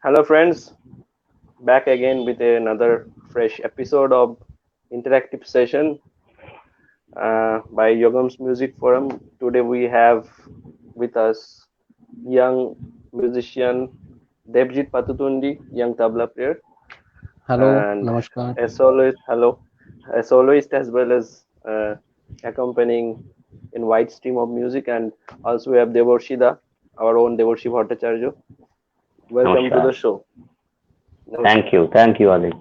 Hello, friends. Back again with another fresh episode of interactive session by Yogam's Music Forum. Today we have with us young musician Debjit Patitundi, young tabla player, Hello, and Namaskar. a soloist. Hello, a soloist as well as accompanying in wide stream of music, and also we have Deborshida, our own Deborshee Bhattacharya. Welcome to the Namaskar. show. Namaskar. Thank you, Ali.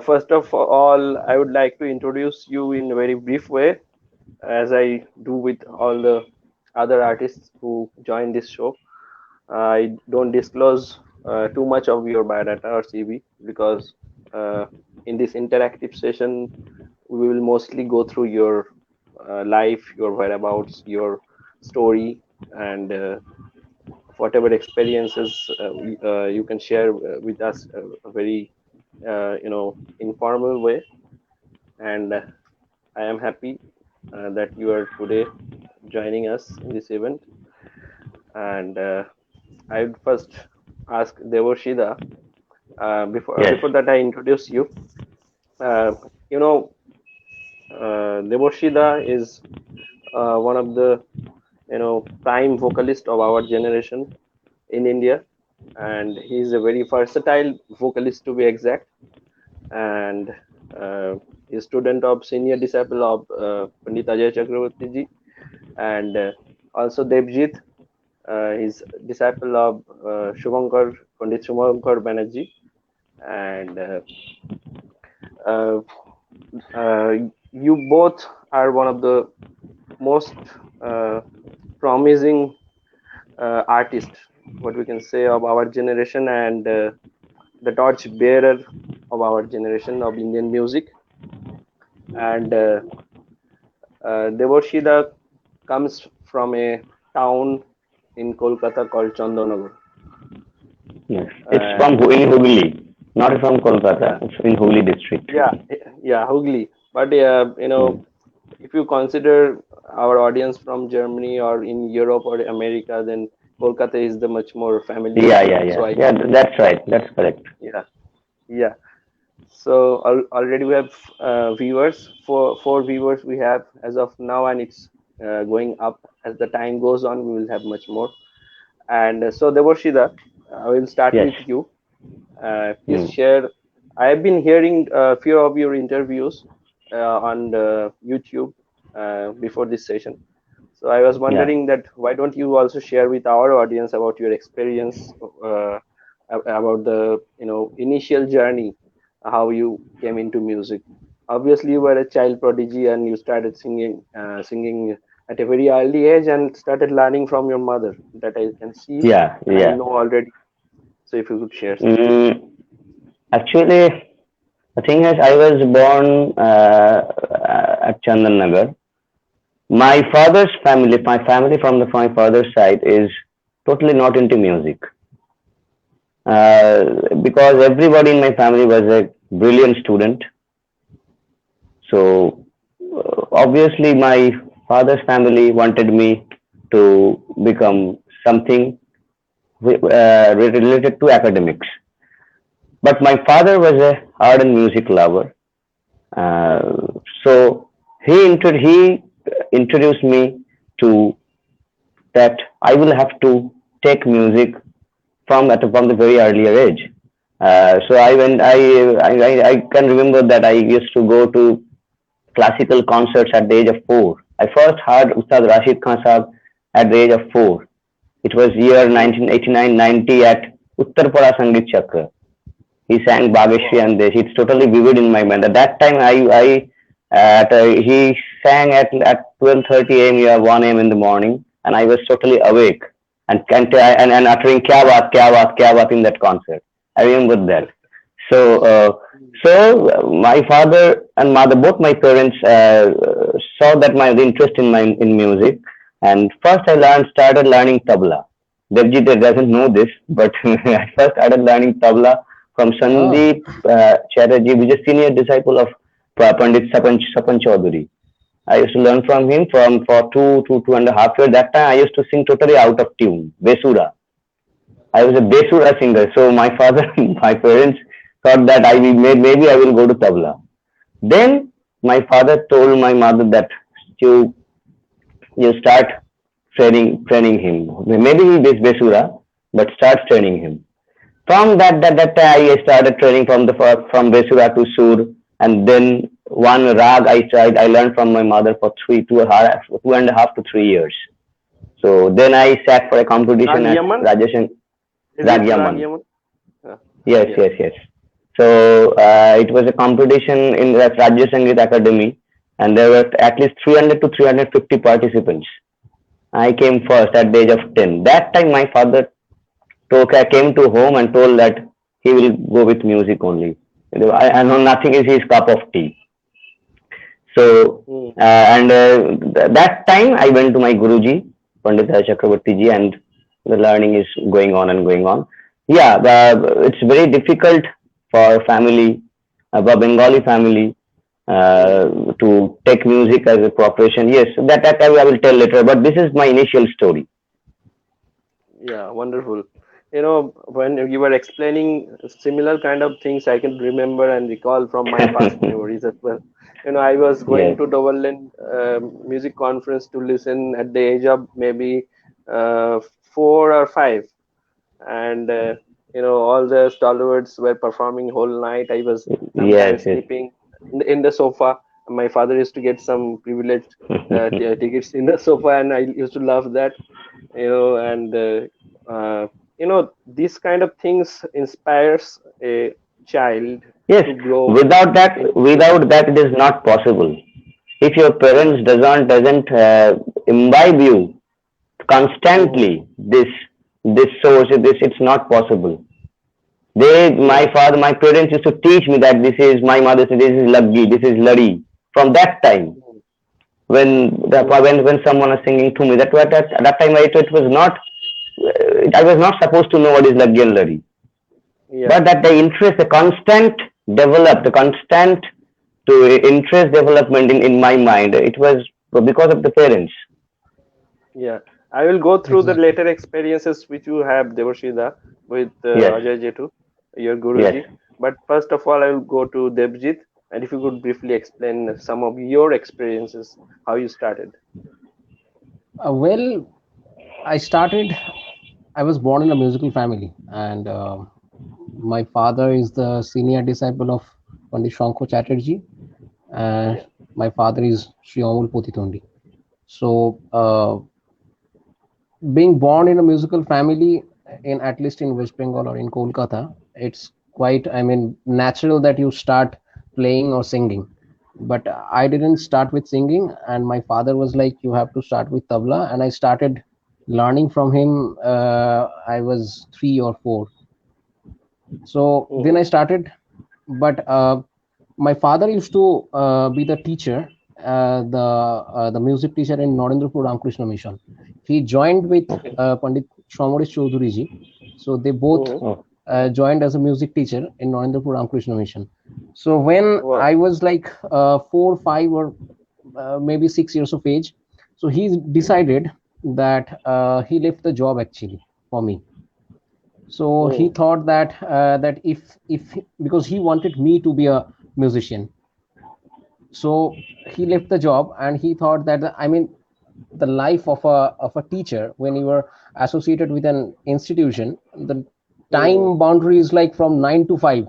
First of all, I would like to introduce you in a very brief way, as I do with all the other artists who join this show. I don't disclose too much of your biodata or CV because in this interactive session, we will mostly go through your life, your whereabouts, your story, and whatever experiences you can share with us a very informal way. And I am happy that you are today joining us in this event. And I would first ask Devoshida, Yes. before that I introduce you. Uh, you know, Devoshida is one of the prime vocalist of our generation in India, and he is a very versatile vocalist to be exact. And is student of senior disciple of Pandit Ajay Chakravarti ji, and also Debjit is disciple of Pandit Shubhankar Banerjee, and uh, uh, you both are one of the most uh, promising artists, what we can say, of our generation, and the torch bearer of our generation of Indian music. And Devorshida comes from a town in Kolkata called Chandanagar. Yes. It's from And in Hooghly, not from Kolkata. It's in Hooghly district. yeah, yeah, Hooghly. But Hmm. if you consider our audience from Germany or in Europe or America, then Kolkata is the much more familiar Yeah, name. yeah, So yeah. I Yeah, thought, that's right. That's correct. yeah, yeah. So already we have viewers, four viewers we have as of now, and it's going up as the time goes on. We will have much more. And so Devorshida, I will start Yes. with you. Please Hmm. share. I have been hearing a few of your interviews on the YouTube before this session. So I was Yeah. wondering that why don't you also share with our audience about your experience about the initial journey, how you came into music. Obviously, you were a child prodigy and you started singing at a very early age and started learning from your mother. That I can see Yeah, and I yeah. know already. So if you could share something. Mm, actually, the thing is, I was born at Chandan Nagar. My father's family, my family from my father's side is totally not into music. Because everybody in my family was a brilliant student. So obviously, my father's family wanted me to become something related to academics. But my father was a ardent music lover. So he introduced me to that I will have to take music from the very earlier age. So I went. I can remember that I used to go to classical concerts at the age of 4. I first heard Ustad Rashid Khan Sahab at the age of 4. It was year Hmm. 1989-90 at Uttarpara Sangeet Chakra. He sang Bhageshri Wow. and Desh. It's totally vivid in my mind. At that time, he sang at 12:30 a.m. or 1 a.m. in the morning, and I was totally awake and uttering kya baat in that concert. I remember that. So, my father and mother, both my parents, saw that my interest in music, and first started learning tabla. Devjit doesn't know this, but I first started learning tabla from Oh, Sandeep Chatterjee, who is a senior disciple of Pandit Sapan Chaudhary. I used to learn from him for 2 to 2.5 years. That time I used to sing totally out of tune, Besura. I was a Besura singer. So my father, my parents thought that maybe I will go to tabla. Then my father told my mother that you you start training him. Maybe he is Besura, but start training him. From that time, I started training from Besura to Sur, and then one rag I learned from my mother for 2.5 to 3 years. So then I sat for a competition Rag at Yaman? Rajesh Is it Rag Ragyaman. Yaman? Yes, Yeah. yes, yes. So it was a competition in the Rajya Sangeet Academy, and there were at least 300 to 350 participants. I came first at the age of 10. That time, my father came to home and told that he will go with music only. I know nothing is his cup of tea. So, Mm. that time I went to my Guruji, Pandit Chakrabarti ji, and the learning is going on and going on. Yeah, it's very difficult for family, a Bengali family, Mm. to take music as a profession. Yes, that I will tell later, but this is my initial story. Yeah, wonderful. When you were explaining similar kind of things, I can remember and recall from my past memories as well. I was going Yes. to Doverland music conference to listen at the age of maybe 4 or 5, and all the stalwarts were performing whole night. I was Yes, sometimes yes. sleeping in the sofa. My father used to get some privileged tickets in the sofa, and I used to love that. And these kind of things inspires a child Yes, to grow without that, into music. it is not possible. If your Yeah. parents doesn't imbibe you Hmm. constantly this source, this it's not possible. Yeah. My parents used to teach me that this is my mother said this is laggi, this is ladi. From that time, Hmm. Hmm. when someone was singing to me, at that time it was not. I was not supposed to know what is laggi and ladi. Yeah. But that the interest, the constant the constant to interest development in my mind, it was because of the parents. Yeah. I will go through the Exactly. later experiences which you have, Deborshida, with Yes, Ajay Jetu, your yes. Guruji. But first of all, I will go to Debjit, and if you could briefly explain some of your experiences, how you started. Well, I started. I was born in a musical family, and my father is the senior disciple of Pandit Shanko Chatterjee, and Yeah. my father is Sri Amul Potitundi. So, being born in a musical family, in at least in West Bengal or in Kolkata, it's quite, I mean, natural that you start playing or singing. But I didn't start with singing, and my father was like, "You have to start with tabla," and I started learning from him. I was 3 or 4, so then I Mm-hmm. started. But my father used to be the teacher, the music teacher in Narendrapur Ramakrishna Mission. He joined with Okay. Pandit Shamaresh Chaudhary ji, so they both Mm-hmm. Oh, joined as a music teacher in Narendrapur Ramakrishna Mission. So when Wow. I was like 4, 5, or maybe 6 years of age, so he decided that he left the job actually for me. So he Mm. thought that if because he wanted me to be a musician, so he left the job, and he thought that, I mean, the life of a teacher, when you are associated with an institution, the Mm-hmm. time boundary is like from 9 to 5.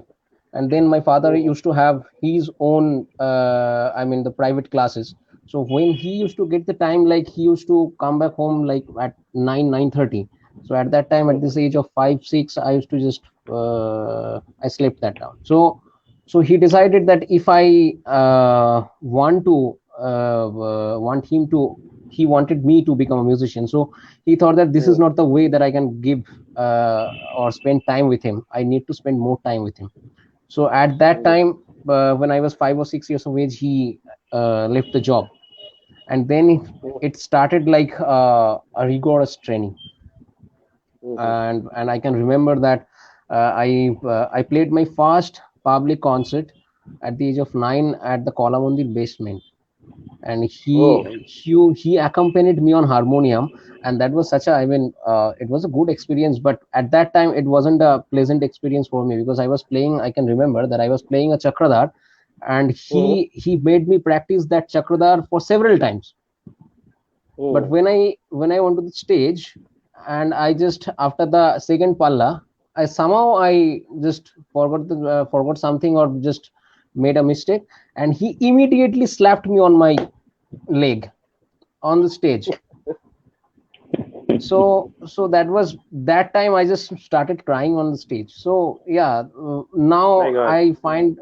And then my father Mm-hmm. used to have his own, I mean, the private classes. So when he used to get the time, like he used to come back home like at 9, 9:30. So at that time, at Mm-hmm. this age of 5, 6, I used to just I slept that down. So he decided that if I want him to, he wanted me to become a musician. So he thought that this is Mm. not the way that I can give or spend time with him. I need to spend more time with him. So at that Yeah. time, when I was 5 or 6 years of age, he left the job, and then Mm-hmm. it started like a rigorous training. Mm-hmm. And I can remember that I played my first public concert at the age of 9 at the Kolamandir basement. and Oh, he accompanied me on harmonium, and that was such a, I mean, it was a good experience, but at that time it wasn't a pleasant experience for me because I was playing, I can remember that I was playing a chakradar, and mm-hmm. he made me practice that chakradar for several times. But Mm. when I went to the stage, and I just, after the second palla, I just forgot something, or just made a mistake, and he immediately slapped me on my leg on the stage. So that was that time I just started crying on the stage. So yeah, My now God. I find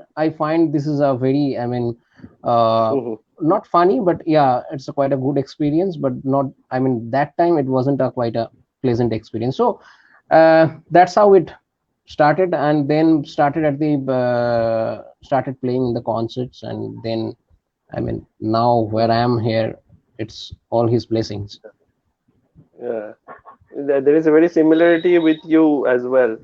this is a very, I mean, uh, Mm-hmm. not funny, but yeah, it's a quite a good experience, but not, I mean, that time it wasn't a quite a pleasant experience. So that's how it started, and then started playing in the concerts, and then, I mean, now where I am here, it's all his blessings. Yeah. There is a very similarity with you as well.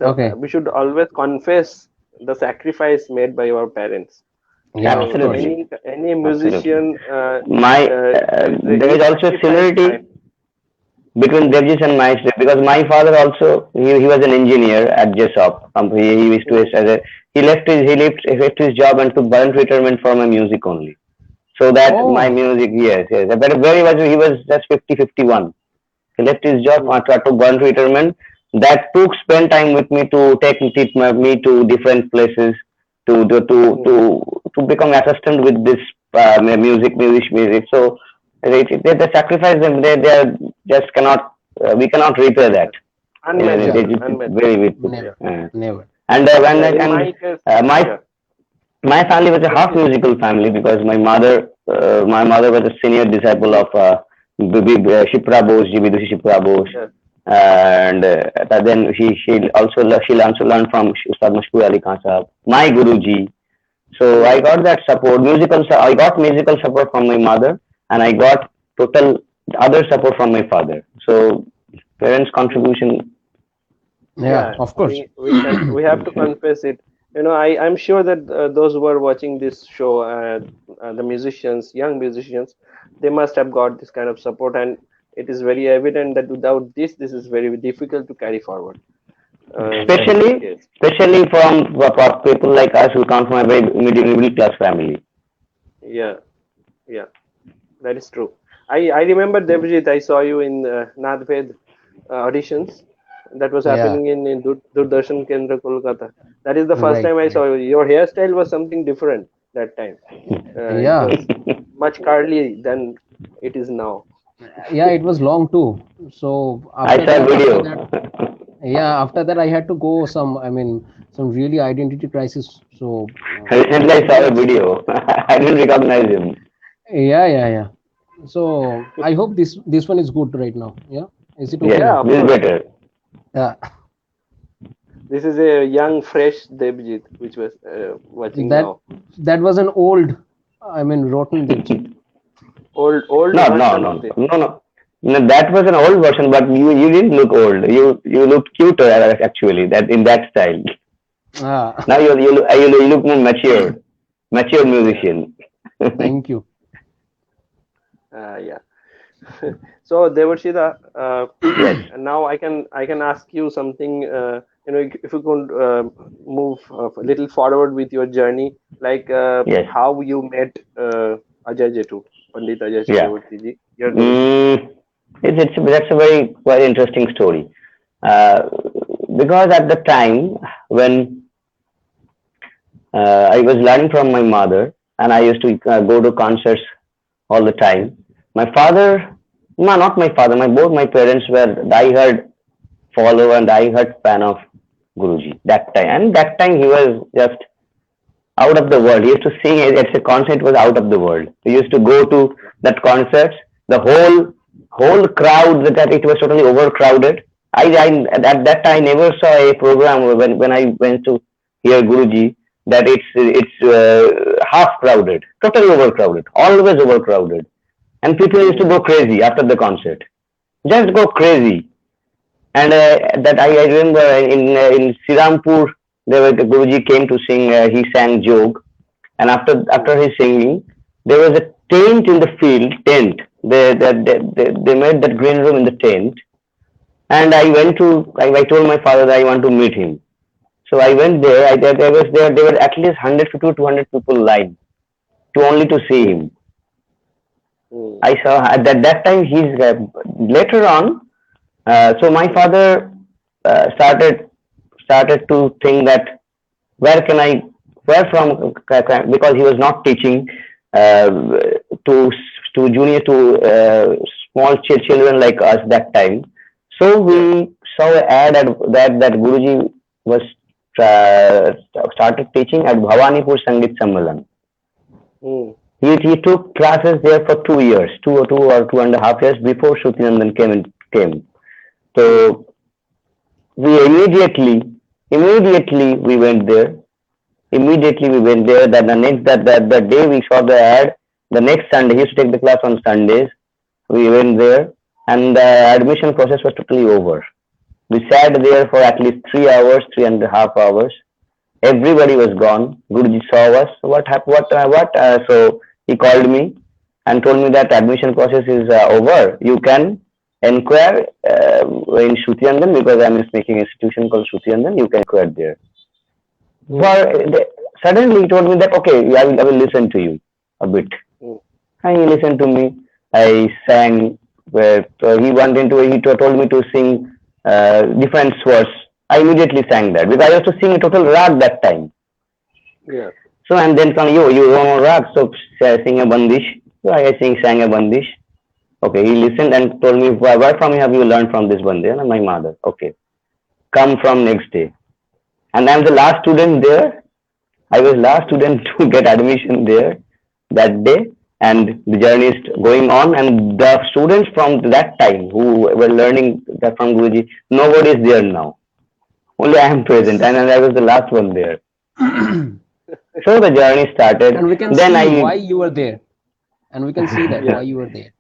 Okay. We should always confess the sacrifice made by our parents. Yeah, of course. Absolutely, Any absolutely. musician, My there is he also a sacrificed time. similarity between Mm, Debjit and my story because my father also he was an engineer at JSOP company. He used to mm, as a he left his job and took voluntary retirement for my music only. So that my Oh, music, yes, yes. But very much he was just 50, 51. He left his job mm, after took voluntary retirement. That took spend time with me to me to different places to to to mm. to, to become accustomed with this music. So they sacrifice them. They are just cannot we cannot repay that. yeah, It's Unmatchable. very good. never, Uh, never. and In and my case, my yeah, my family was a half Devjit, musical family because my mother was a senior disciple mm, of Shipra Bose, Vidushi Shipra Bose, yeah, and then she also learned from Ustad Mashkur Ali Khan Sahab, my Guruji. So I mm, got that support, I got musical support from my mother, and I got total other support from my father. So parents' mm. contribution, Yeah, Yeah, of course. we have to confess it. I'm sure that those who are watching this show, the musicians, young musicians, they must have got this kind of support, and it is very evident that without this is very difficult to carry forward. That is the especially case. especially from people like us who come from a very middle class family. Yeah, yeah, that is true. I remember Devjit, I saw you in Nadved auditions. That was Yeah, happening in Doordarshan Kendra, Kolkata. That is the first right, time I right. saw you. Your hairstyle was something different that time. It Yeah, was much curly than it is now. yeah, it was long too. So I saw a after video. that, yeah, after that I had to go some, I mean, some really identity crisis. So Recently, I saw a yes, video. I didn't recognize him. yeah. So I hope this one is good right now. Yeah, is it okay Yes, Yeah, now? of this is course. better. Yeah, This is a young, fresh Debjit, which was watching that now. that was an old, I mean, rotten Debjit. Old No, no, version no, of this. no, no. No, that was an old version, but you didn't look old. You looked cuter actually. That in that style. Ah, Now you look more mature Yeah, musician. thank you. yeah. So Devashida, Yes, and now I can ask you something. If you could move a little forward with your journey, like yes, how you met Ajay Jetu, Pandit Ajay yeah. Chakraborty ji, your Guruji. Mm, that's a very interesting story. Uh, because at the time when I was learning from my mother, and I used to go to concerts all the time. My father, no, not my father, both my parents were diehard follower and diehard fan of Guruji that time. And that time he was just out of the world. He used to sing at a concert was out of the world. We used to go to that concerts. The whole crowd that it was totally overcrowded. I at that time I never saw a program when I went to hear Guruji that it's half crowded, totally overcrowded, always overcrowded, and people used to Hmm. go crazy after the concert, just go crazy. And I remember in Sirampur, there was the Guruji came to sing. He sang Jog, and after Hmm. his singing, there was a tent in the field, tent. They made that green room in the tent, and I told my father that I want to meet him. So I went there. I was there. There were at least 150 to 200 people line to only to see him. mm, I saw at that time he's later on. So my father started to think that where can I where from because he was not teaching uh, to junior to small children like us that time. So yeah, we saw an ad that Guruji was uh, started teaching at Bhawanipur Sangeet Sammelan. mm, He took classes there for 2 years, 2 or 2.5 years before Shrutinandan came. mm, So we immediately we went there. Immediately we went there. That the day we saw the ad, the next Sunday he used to take the class on Sundays. We went there, and the admission process was totally over. We sat there for at least 3 hours, 3.5 hours. Everybody was gone. Guruji saw us. What happened? What? So he called me and told me that admission process is over. You can inquire in Shruti because I'm making an institution called Shruti. You can inquire there. mm, Suddenly he told me that okay, I will listen to you a bit. mm, And he listened to me. I sang. Where he told me to sing different swords. I immediately sang that because I used to sing a total rag that time. yeah, So and then from you don't know rag, so sing a bandish. So I sang a bandish. Okay, he listened and told me where from have you learned from this bandish? And my mother. Okay, come from next day. And I'm the last student there. I was last mm, student to get admission there that day, and the journey is going on. And the students from that time who were learning that from Guruji, nobody is there now. Only I am present, and I was the last one there. So the journey started. And we can Then see why I you were there. And we can see that yeah, why you were there.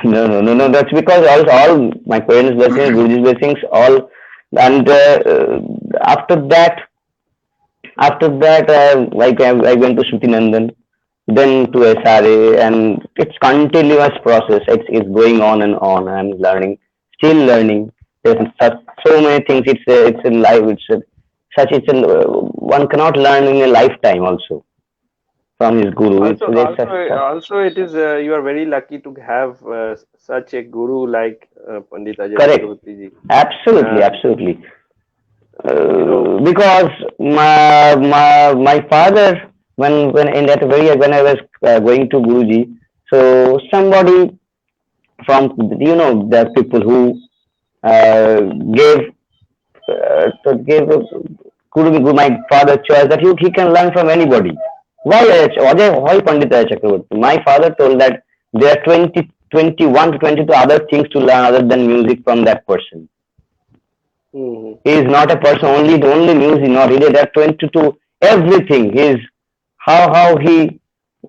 no. That's because all my parents' blessings, Guruji's blessings, all. And after that, like I went to Shruti Nandan, then to SRA, and it's continuous process. It's going on and on. I'm learning, still learning. There's so many things. It's in life. One cannot learn in a lifetime also from his guru. also It's also also it is you are very lucky to have such a guru like Pandit Ajay correct. Chakravarti ji. Absolutely, uh, absolutely. you know, Because my father when in that very when I was going to Guruji, so somebody from the people who uh, gave gave Guru my father choice that he can learn from anybody. Why Pandit Chakravarti? My father told that there are 21 to 22 other things to learn other than music from that person. mm, He is not a person only music, not he did that 22 everything. He is how he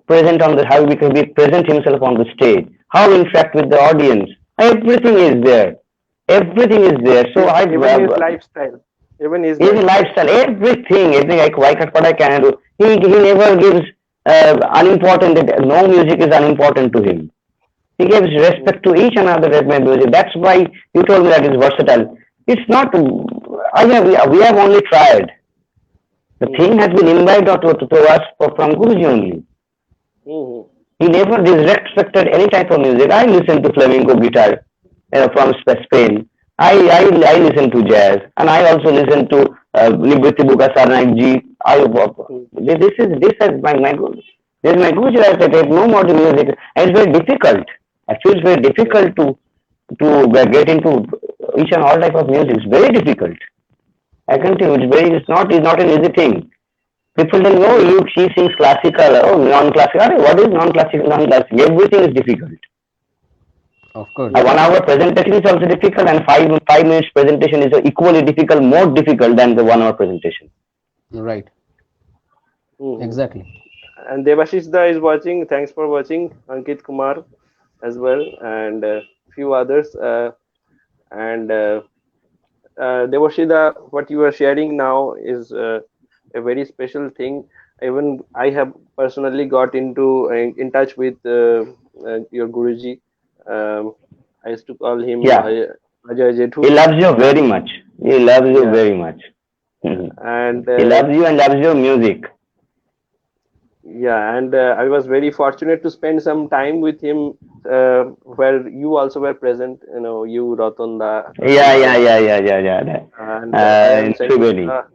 present on the how he can be present himself on the stage, how he interact with the audience. Everything is there. Everything is there. So I even his lifestyle, even his his lifestyle. lifestyle, everything like what I can do. He never gives unimportant. No music is unimportant to him. He gives Mm, respect to each and other music. That's why you told me that it's versatile. It's not. We have only tried. The mm, thing has been imbibed to us from Guruji only. mm, He never disrespected any type of music. I listen to flamenco guitar from Spain. I listen to jazz, and I also listen to Nibriti Buka Sarnaik ji. mm, This is my Guru. This is my Guruji. I said no modern music. And it's very difficult. Actually, it's very yeah, difficult to get into each and all type of music. It's very difficult. I can tell you, it's not an easy thing. People don't know mm, you. She sings classical. Oh, non-classical. What is non-classical? Non-classical. Everything is difficult. Of course. A yeah, 1 hour presentation is also difficult, and five minutes presentation is equally difficult, more difficult than the 1 hour presentation. Right. mm. Exactly. And Devashishda is watching. Thanks for watching. Ankit Kumar as well, and few others. And Devashida, what you are sharing now is a very special thing. Even I have personally got into in touch with your Guruji. Um, I used to call him Yeah, Ajay he Jethu, loves you very and much. He loves you yeah, very much. Mhm. and He loves you and loves your music. yeah, and I was very fortunate to spend some time with him, where you also were present. You know, you Yeah, Ratanda yeah, Bhai, yeah, yeah, yeah, yeah. and I am In Triveni, Sangeeta.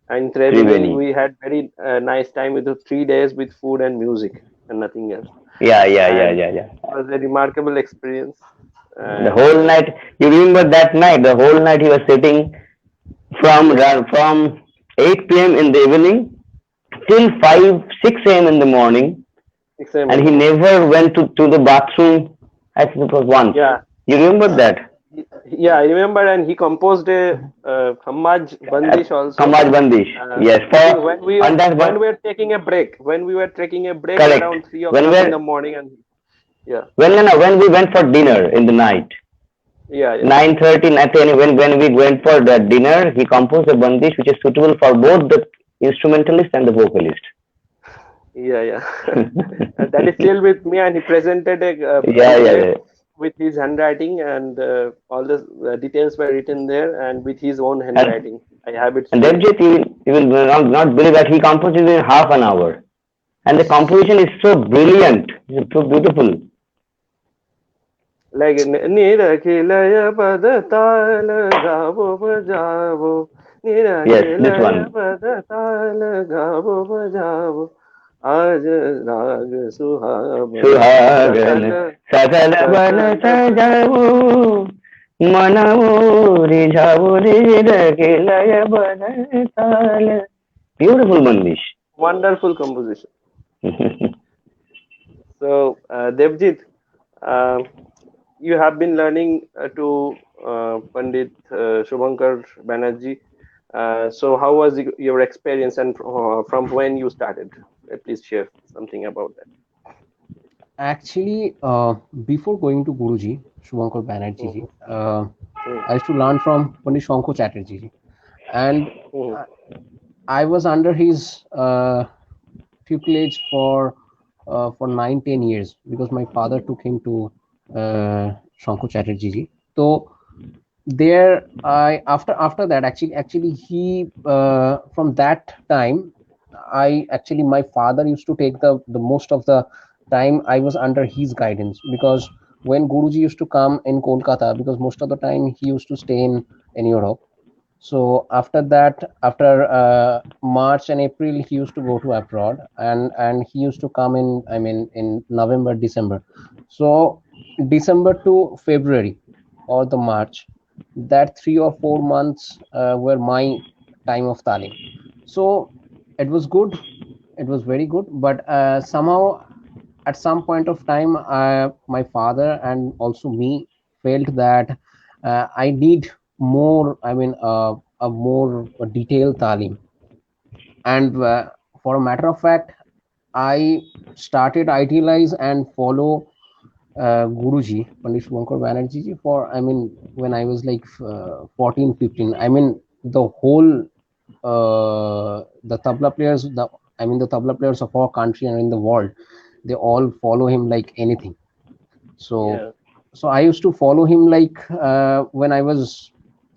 And Treveni, Triveni. we had very nice time with the 3 days with food and music and nothing else. Yeah, yeah, yeah, And yeah, yeah. it was a remarkable experience. The And whole night. You remember that night? The whole night he was sitting from 8 p.m. in the evening till 5 6 a.m. in the morning, 6 a.m. and in the he morning. never went to the bathroom. I think it was once. Yeah, You remember that? yeah, I remember. And he composed a Hammaj Bandish also. Kamaj Bandish. Yes, I for think on that when one. we were taking a break, Correct. around three When o'clock in the we morning, and yeah, when we went for dinner in the night, yeah, yeah, 9:30, when we went for the dinner, he composed a bandish which is suitable for both the instrumentalist and the vocalist. yeah, yeah. And that is still with me, and he presented a Yeah, yeah, booklet yeah. with his handwriting, and all the details were written there, and with his own And handwriting. I have it and still. Debjit, you will not believe that he composed it in half an hour. And the composition is so brilliant, it's so beautiful. Like Nirakilaya Padatala Gabo Bajavo, Yes, this Nirakilaya one. Padatala Gabo Bajavo, Aj Rag Suhaban, सुहागन Sakala सकल बन Sakala. सजाओ मनमो रिझाओ रे लय बन ताल. Beautiful Mandish. Wonderful composition. So, Devjit, uh, you have been learning to Pandit Shubhankar Banerjee. So, how was your experience, and from when you started? Please share something about that. Actually, before going to Guruji, Shubhankar Banerjee ji, Mhm, mhm, I used to learn from Pandit Shanko Chatterjee ji. And mhm, uh, I was under his tutelage for 9-10 years because my father took him to Shanko Chatterjee ji. So there, I after that, actually he from that time, I actually my father used to take the most of the time I was under his guidance, because when Guruji used to come in Kolkata, because most of the time he used to stay in Europe. So after that, after March and April, he used to go to abroad, and he used to come in, I mean, in November, December. So December to February or the March, that 3 or 4 months were my time of talim. So it was good, it was very good, but somehow at some point of time, my father and also me felt that I need more, I mean, a more detailed talim. And for a matter of fact, I started idealize and follow Guruji, Pandit Shubhankar Banerjee ji, for, I mean, when I was like 14, 15. I mean, the whole, the tabla players, I mean, the tabla players of our country and in the world, they all follow him like anything. So, yeah. so I used to follow him like when I was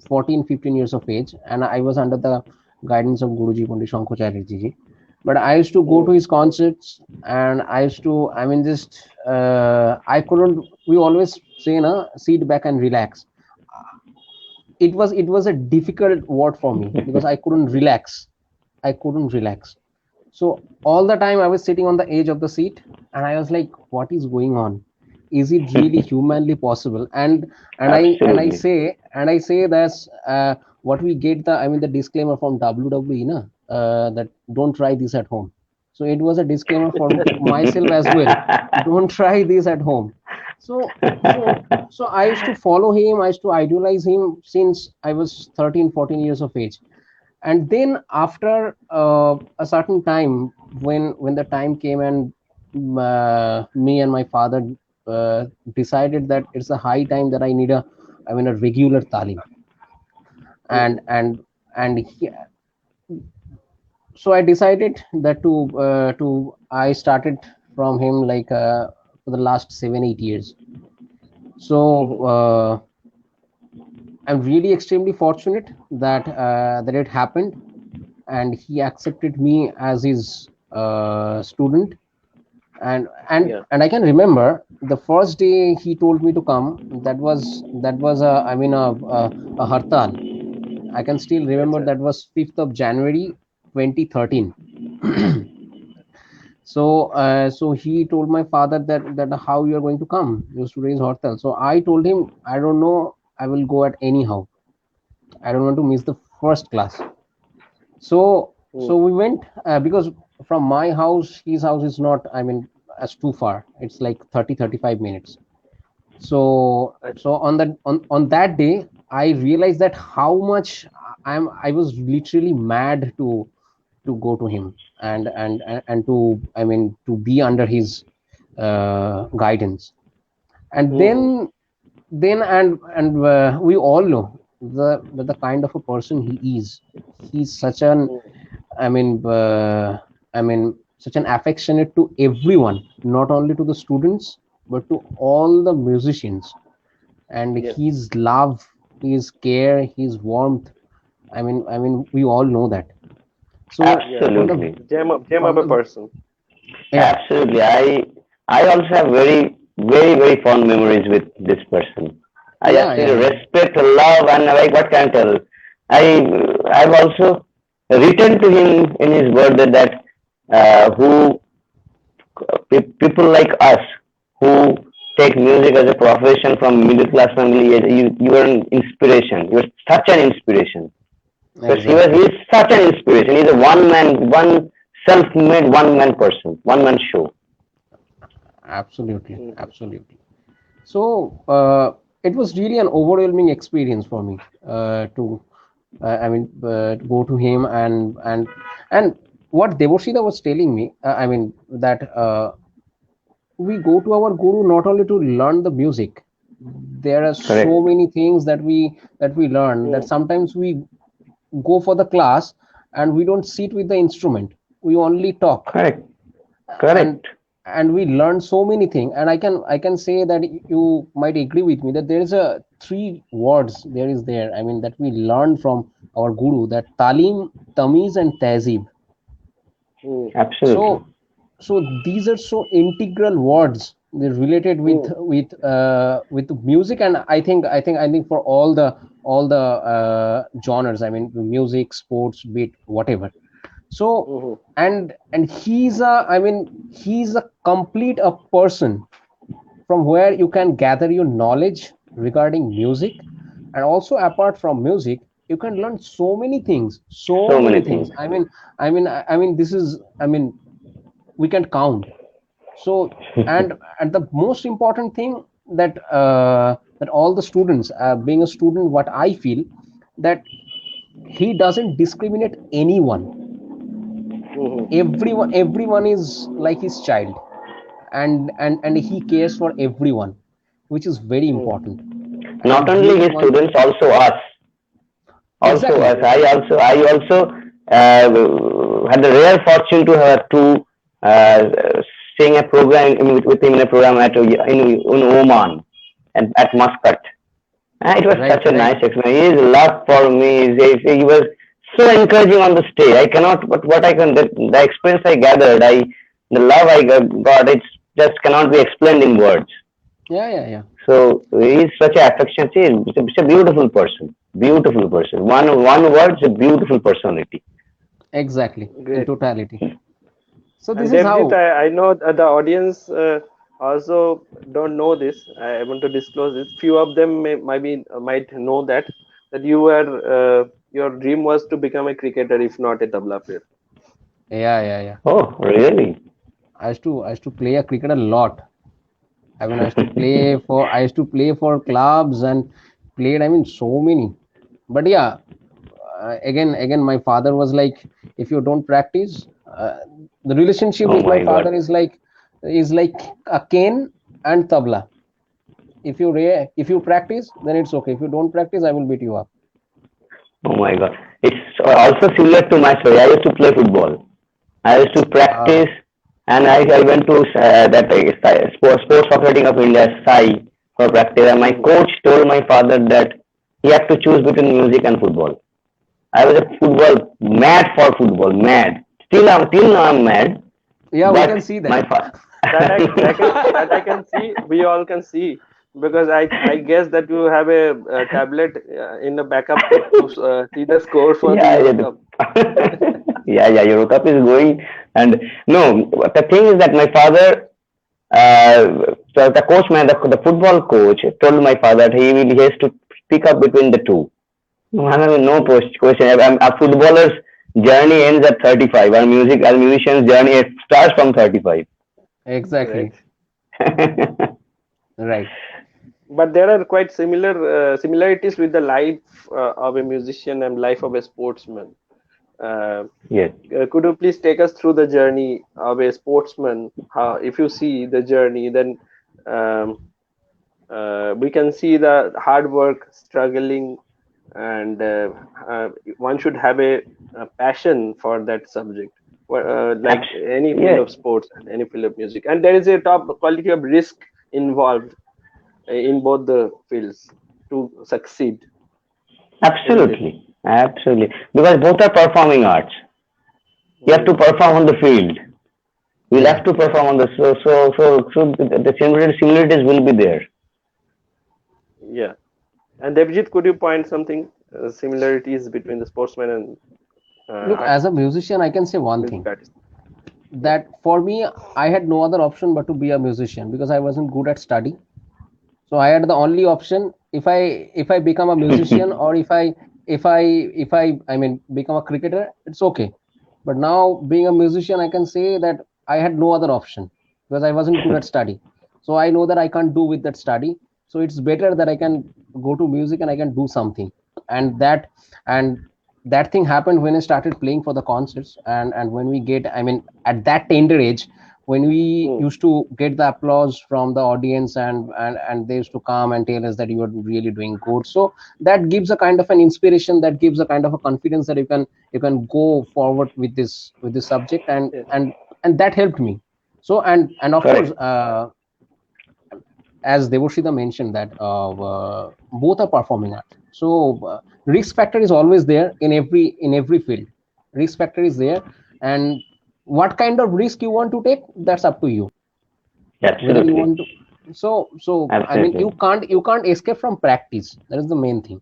14, 15 years of age, and I was under the guidance of Guruji Pandit Shankar Chatterjee ji. But I used to go to Mhm, his concerts, and I used to, I mean, just I couldn't. We always say, na, sit back and relax. It was a difficult word for me because I couldn't relax. I couldn't relax. So all the time I was sitting on the edge of the seat, and I was like, what is going on? Is it really humanly possible? Absolutely. And I say that's what we get, the, I mean, the disclaimer from WWE, na, that don't try this at home. So it was a disclaimer for myself as well. Don't try this at home. So so I used to follow him. I used to idolize him since I was 13, 14 years of age. And then after a certain time, when the time came, and me and my father uh, decided that it's a high time that I need a, I mean, a regular talim. and mhm, and and he, so I decided that to I started from him like for the last 7 8 years. So Mhm. I'm really extremely fortunate that that it happened, and he accepted me as his student. Yeah. And I can remember the first day he told me to come. That was a, I mean, a hartal. I can still remember Acha. that was 5th of January 2013. So he told my father that how you are going to come, just to raise hotel. So I told him, I don't know, I will go at anyhow. I don't want to miss the first class. So Mm. we went, because from my house, his house is not, I mean, as too far. It's like 30 35 minutes. So on that day, I realized that how much I was literally mad to go to him, and to, I mean, to be under his guidance. And Mhm. then we all know the kind of a person he is. He's such an, Mhm. I mean, such an affectionate to everyone, not only to the students, but to all the musicians. And Yes. his love, his care, his warmth. I mean, we all know that. So Yeah. from the Absolutely. Gem of from a the person. yeah, Absolutely. I also have very fond memories with this person. I yeah, yeah, actually yeah. respect, love, and like what can I tell? I I've also written to him in his word that who people like us who take music as a profession from middle class family, you are an inspiration. You are such an inspiration. Because he Exactly. is such an inspiration. He's a one self-made one man person, one man show. Absolutely, Mhm. absolutely. So it was really an overwhelming experience for me to, to go to him, and what Deborshida was telling me. I mean that we go to our guru not only to learn the music. There are so Correct. many things that we learn, that Mhm. sometimes we go for the class and we don't sit with the instrument. We only talk, Correct. and Correct. and we learn so many things. And I can say that you might agree with me that there is a three words there, I mean, that we learn from our guru, that talim, tamiz, and tehzeeb. Mhm. Absolutely. So these are so integral words, they're related with Mhm. with music. And I think for all the genres, I mean, music, sports, beat, whatever. So Mhm. and he's a complete a person from where you can gather your knowledge regarding music. And also, apart from music, you can learn so many things, so So many many things. things. I mean, this is, I mean, we can count. So, and the most important thing, that all the students, being a student, what I feel, that he doesn't discriminate anyone. Mhm. Everyone is like his child, and he cares for everyone, which is very Mhm. important. Not And only he is his one. students, also us. Also Exactly. us. Yes. I also had the rare fortune to have to sing a program with him in a program in Oman and at Muscat. It was Right, such a right. nice experience. His love for me, he was so encouraging on the stage. I cannot, but what I can, the experience I gathered, the love I got, it just cannot be explained in words. Yeah, yeah, yeah. So he is such an affection. See, he's a beautiful person. Beautiful person. One word is a beautiful personality. Exactly, in Great. totality. So this And is Devjit, how. I know the audience also don't know this. I want to disclose this. Few of them might know that you were your dream was to become a cricketer, if not a tabla player. Yeah, yeah, yeah. Oh, really? I used to play a cricket a lot. I mean, I used to play for clubs, and played, I mean, so many. But yeah, again, my father was like, if you don't practice, the relationship Oh with my my father God. is like a cane and tabla. If you practice, then it's okay. If you don't practice, I will beat you up. Oh my God. It's also similar to my story. I used to play football. I used to uh, practice, and I went to that sports operating of India SAI for practice. And my Hmm. coach told my father that he had to choose between music and football. I was a football mad for football, mad. Till now I'm mad. yeah, we can But see my that. That I can see. We all can see because I guess that you have a tablet in the backup to see the score for the yeah, Euro yeah, Cup. yeah. Eurocup is going, and no. The thing is that my father, so the coach man, the football coach, told my father that he has to pick up between the two. No, I mean, no Hmm. question. A footballer's journey ends at 35. Our musician's journey starts from 35. Right. Exactly. Right. But there are quite similarities with the life of a musician and life of a sportsman. Uh, Yes, could you please take us through the journey of a sportsman? How, if you see the journey, then um, we can see the hard work, struggling, and one should have a passion for that subject. Like any field yes, of sports and any field of music, and there is a top quality of risk involved in both the fields to succeed, isn't it? absolutely, absolutely. Because both are performing arts. You have to Hmm. perform on the field. We'll have Yeah. to perform on the so the similarities will be there. Yeah. And Devjit, could you point something similarities between the sportsman and Look, as a musician, I can say one music thing, artist? Yeah. that for me, I had no other option but to be a musician because I wasn't good at study. So I had the only option, if I become a musician, or if I become a cricketer, it's okay. But now being a musician, I can say that I had no other option because I wasn't good at study. So I know that I can't do with that study. So it's better that I can go to music and I can do something. And that thing happened when I started playing for the concerts, and when we get, at that tender age, when we Hmm. used to get the applause from the audience, and they used to come and tell us that you are really doing good. So that gives a kind of an inspiration, that gives a kind of a confidence that you can go forward with this subject, and Yeah. that helped me. So and of course, Correct. as Deborshida mentioned, that both are performing art. So risk factor is always there in every field. Risk factor is there, and what kind of risk you want to take, that's up to you. Whether you Absolutely. want to, so Absolutely. you can't escape from practice. That is the main thing.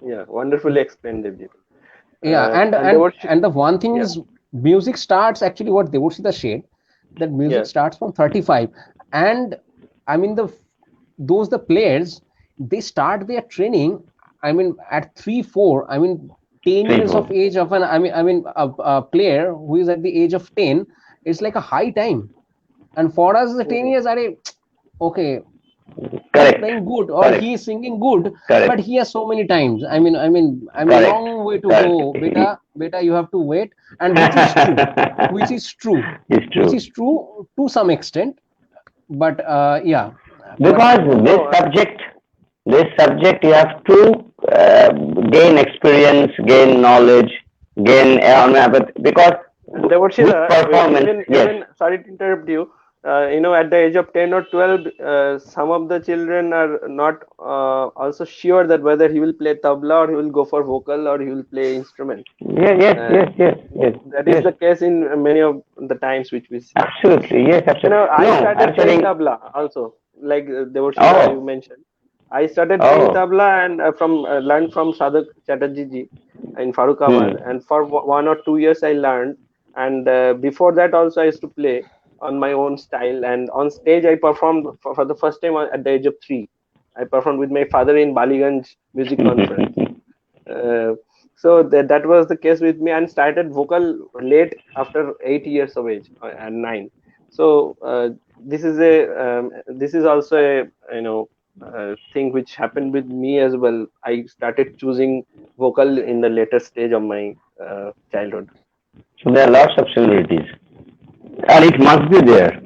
Yeah. Wonderfully explained, Devjit. Yeah, and And there and was and the one thing yeah, is, music starts actually, what Devorshita shared, that music yeah. starts from 35. And the those the players, they start their training, at 3 4, 10 Three, years of four. age of an a player who is at the age of 10, it's like a high time. And for us, the 10 Hmm. years are okay, he's Correct. playing good or Correct. he is singing good, but Correct. he has so many times, Correct. long way to Correct. go, beta, you have to wait. And which is true, which is true, It's which true. is true to some extent. But yeah, but Because No, this subject, you have to gain experience, gain knowledge, gain because and there was with performance, yes, even sorry to interrupt you. At the age of 10 or 12, some of the children are not also sure that whether he will play tabla or he will go for vocal or he will play instrument. yes, yes, Uh, yes, yes, yes, that is yes, the case in many of the times which we see. absolutely, yes, absolutely. I No, started playing actually, tabla also, like Deborshida you oh, mentioned. I started playing oh, tabla and from learned from Sadak Chatterjee ji in Farukabad, hmm, and for 1 or 2 years I learned. And before that also I used to play on my own style, and on stage I performed for the first time at the age of 3. I performed with my father in Baliganj music conference. Uh, so that was the case with me, and started vocal late after 8 years of age and 9. So this is also a thing which happened with me as well. I started choosing vocal in the later stage of my childhood. so there are lots of similarities, and it must be there.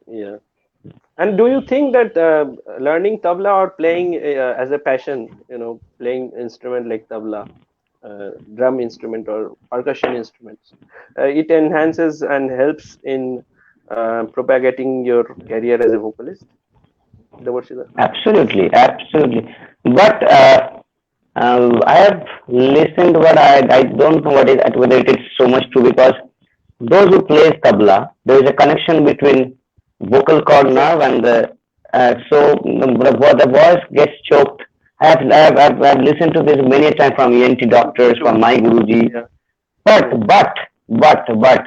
Yeah. And do you think that learning tabla or playing as a passion, playing instrument like tabla, drum instrument or percussion instruments, it enhances and helps in propagating your career as a vocalist? Deborshee? Absolutely, absolutely. But I have listened, but I don't know whether it is so much true, because those who play tabla, there is a connection between vocal cord nerve Exactly. and the voice gets choked. I've listened to this many times from ENT Me doctors, from too. my Guruji. Yeah. But Mm. but but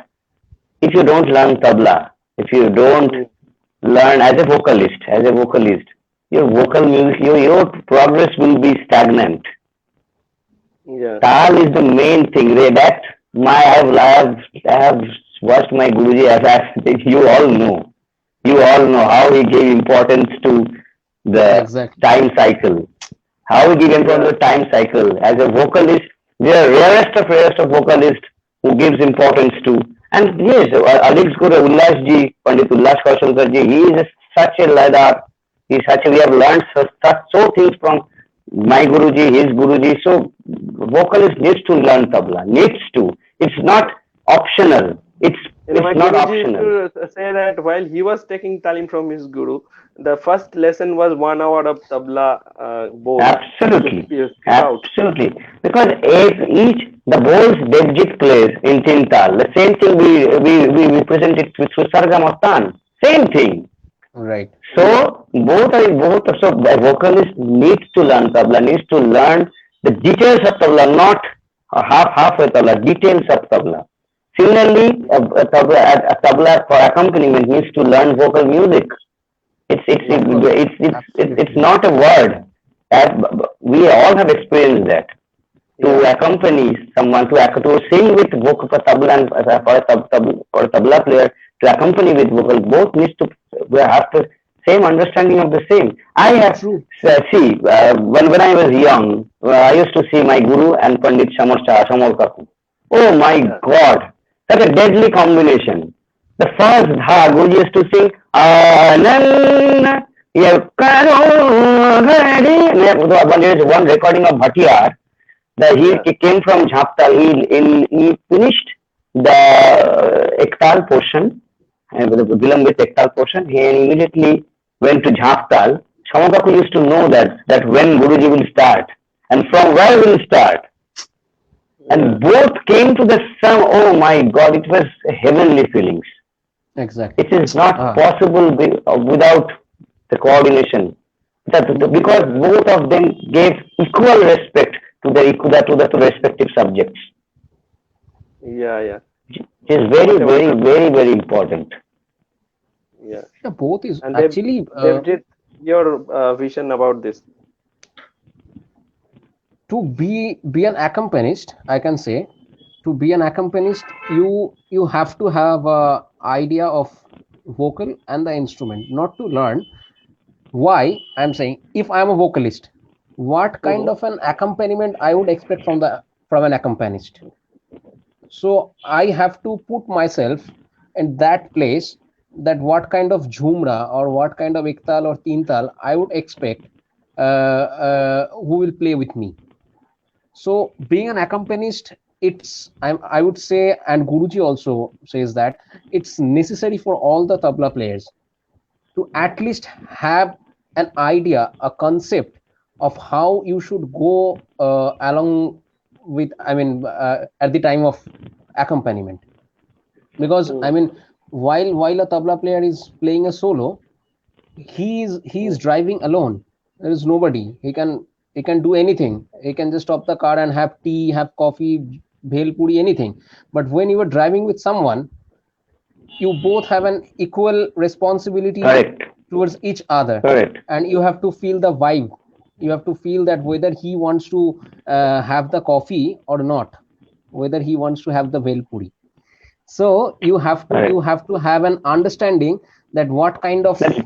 if you don't learn tabla, if you don't Mm. learn as a vocalist, your vocal music, your progress will be stagnant. Yeah. Tal is the main thing. That I have watched my Guruji, as you all know. You all know how he gave importance to the Exactly. time cycle. How he gave importance Yeah. to the time cycle. As a vocalist, we are rarest of vocalists who gives importance to. And yes, Alik's Guru Ullas ji, Pandit Ullas Kaushalkar ji, he is such a ladder. He's such a, we have learned such so things from my Guruji, his Guruji. So vocalist needs to learn tabla. Needs to. It's not optional. My It's not Guruji used optional. to say that while he was taking talim from his guru, the first lesson was 1 hour of tabla bowl to Absolutely, keep out. absolutely. Because if each the bowls Debjit plays in Tintal, the same thing we present it with Sargam or Tan. Same thing. Right. Yeah. So both so the vocalist needs to learn tabla, needs to learn the details of tabla, not half a tabla, details of tabla. Similarly, a tabla for accompaniment needs to learn vocal music. It's it's Of course. it's Absolutely. not a word. That we all have experienced that. To Yeah. accompany someone, to sing with vocal for tabla and for a tabla player to accompany with vocal, both needs to we have the same understanding of the same. I have True. see when I was young, I used to see my guru and Pandit Shamar Kaku. Oh my Yeah. God, such a deadly combination. The first dha Guruji used to sing Anand Yakaro Hari. There is one recording of Bhattiyar that Yeah. he came from Jhaptal. He finished the Ektal portion, the Vilambit Ektal portion. He immediately went to Jhaptal. Shamakaku used to know that when Guruji will start and from where will start. Yeah. And both came to the same. Oh my God! It was heavenly feelings. Exactly. It is not Ah, possible without the coordination. Because Yeah. both of them gave equal respect to the respective subjects. Yeah. Yeah. It is very, What a very, wonderful. very, very important. Yeah. yeah, both is And actually they've did your vision about this. to be an accompanist. I can say to be an accompanist, you have to have a idea of vocal and the instrument, not to learn. Why I'm saying, if I'm a vocalist, what kind Mm-hmm. of an accompaniment I would expect from an accompanist? So I have to put myself in that place, that what kind of jhumra or what kind of iktal or tintal I would expect who will play with me. So being an accompanist, I would say, and Guruji also says that it's necessary for all the tabla players to at least have an idea, a concept of how you should go along with, I mean, at the time of accompaniment. Because I Mm. mean, while a tabla player is playing a solo, he's Mm. driving alone. There is nobody. He can do anything. He can just stop the car and have tea, have coffee, bhel puri, anything. But when you are driving with someone, you both have an equal responsibility Correct. towards each other, Correct. and you have to feel the vibe. You have to feel that whether he wants to have the coffee or not, whether he wants to have the bhel puri. So you have to Correct. have an understanding that what kind of That's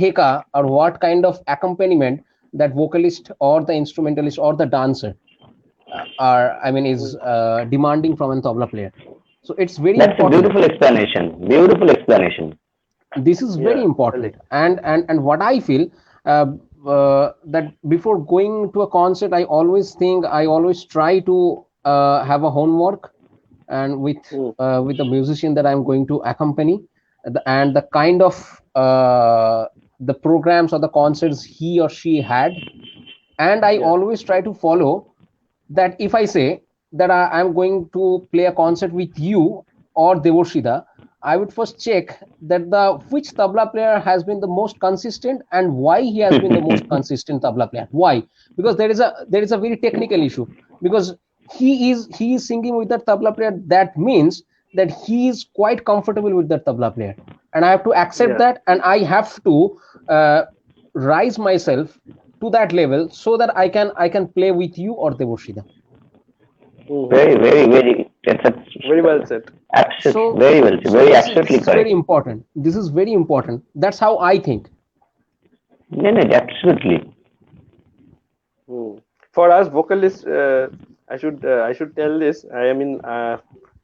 theka or what kind of accompaniment that vocalist or the instrumentalist or the dancer are, I mean, is Mm. demanding from an tabla player. So it's very that's a important. beautiful explanation. Beautiful explanation. This is very Yeah, important. really. And what I feel, uh, that before going to a concert, I always try to have a homework, and Hmm. with the musician that I'm going to accompany, and the kind of the programs or the concerts he or she had. And I Yeah, always try to follow that. If I say that I'm going to play a concert with you or Devoshida, I would first check that the which tabla player has been the most consistent, and why he has been the most consistent tabla player. Why? Because there is a very technical issue. Because he is singing with that tabla player, that means that he is quite comfortable with that tabla player, and I have to accept yeah. that, and I have to uh, rise myself to that level so that I can play with you or Devoshida. Hmm. Very, very, very. It's Very well said. absolutely So very well, so very this absolutely is very correct. important. This is very important. That's how I think. No, no, absolutely. Hmm. For us vocalists, I should tell this. I am in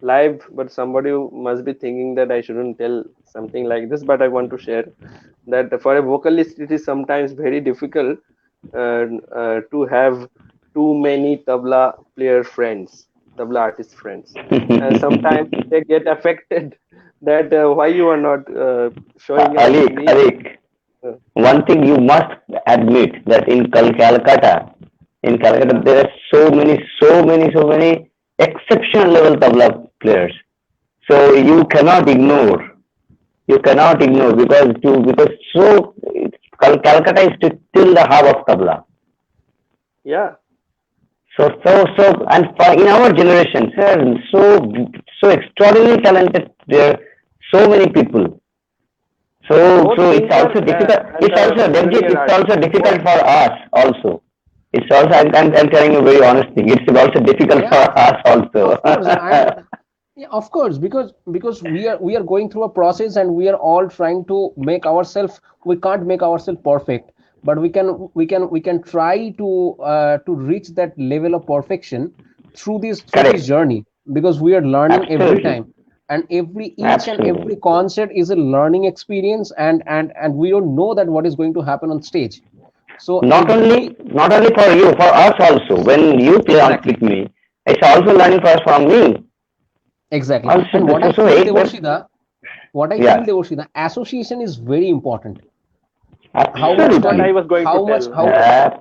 live, but somebody must be thinking that I shouldn't tell something like this. But I want to share that for a vocalist, it is sometimes very difficult to have too many tabla player friends, tabla artist friends, and sometimes they get affected that why you are not showing up Alik, me. Alik, Uh, one thing you must admit that in Calcutta, yeah, there are so many exceptional level tabla players. So you cannot ignore. You cannot ignore because Calcutta is still the hub of tabla. yeah, And in our generation, there are so extraordinarily talented. There are so many people. both So it's singer also difficult. and Degjit, junior it's also artist, difficult both. for us also. It's also, I'm telling you very honest thing. It's also difficult for Yeah, us also. of course. I'm Yeah, of course, because we are going through a process, and we are all trying to make ourselves. We can't make ourselves perfect, but we can try to reach that level of perfection through this Correct. journey, because we are learning every Absolutely. time, and each and every Absolutely. concert is a learning experience, and we don't know that what is going to happen on stage. So every Not only for you, for us also. When you play on Exactly. with me, it's also learning for us from me. Exactly. Also, And what I so feel, एक बार Devoshida, yeah, association is very important. How much That time, I absolutely. was going to tell.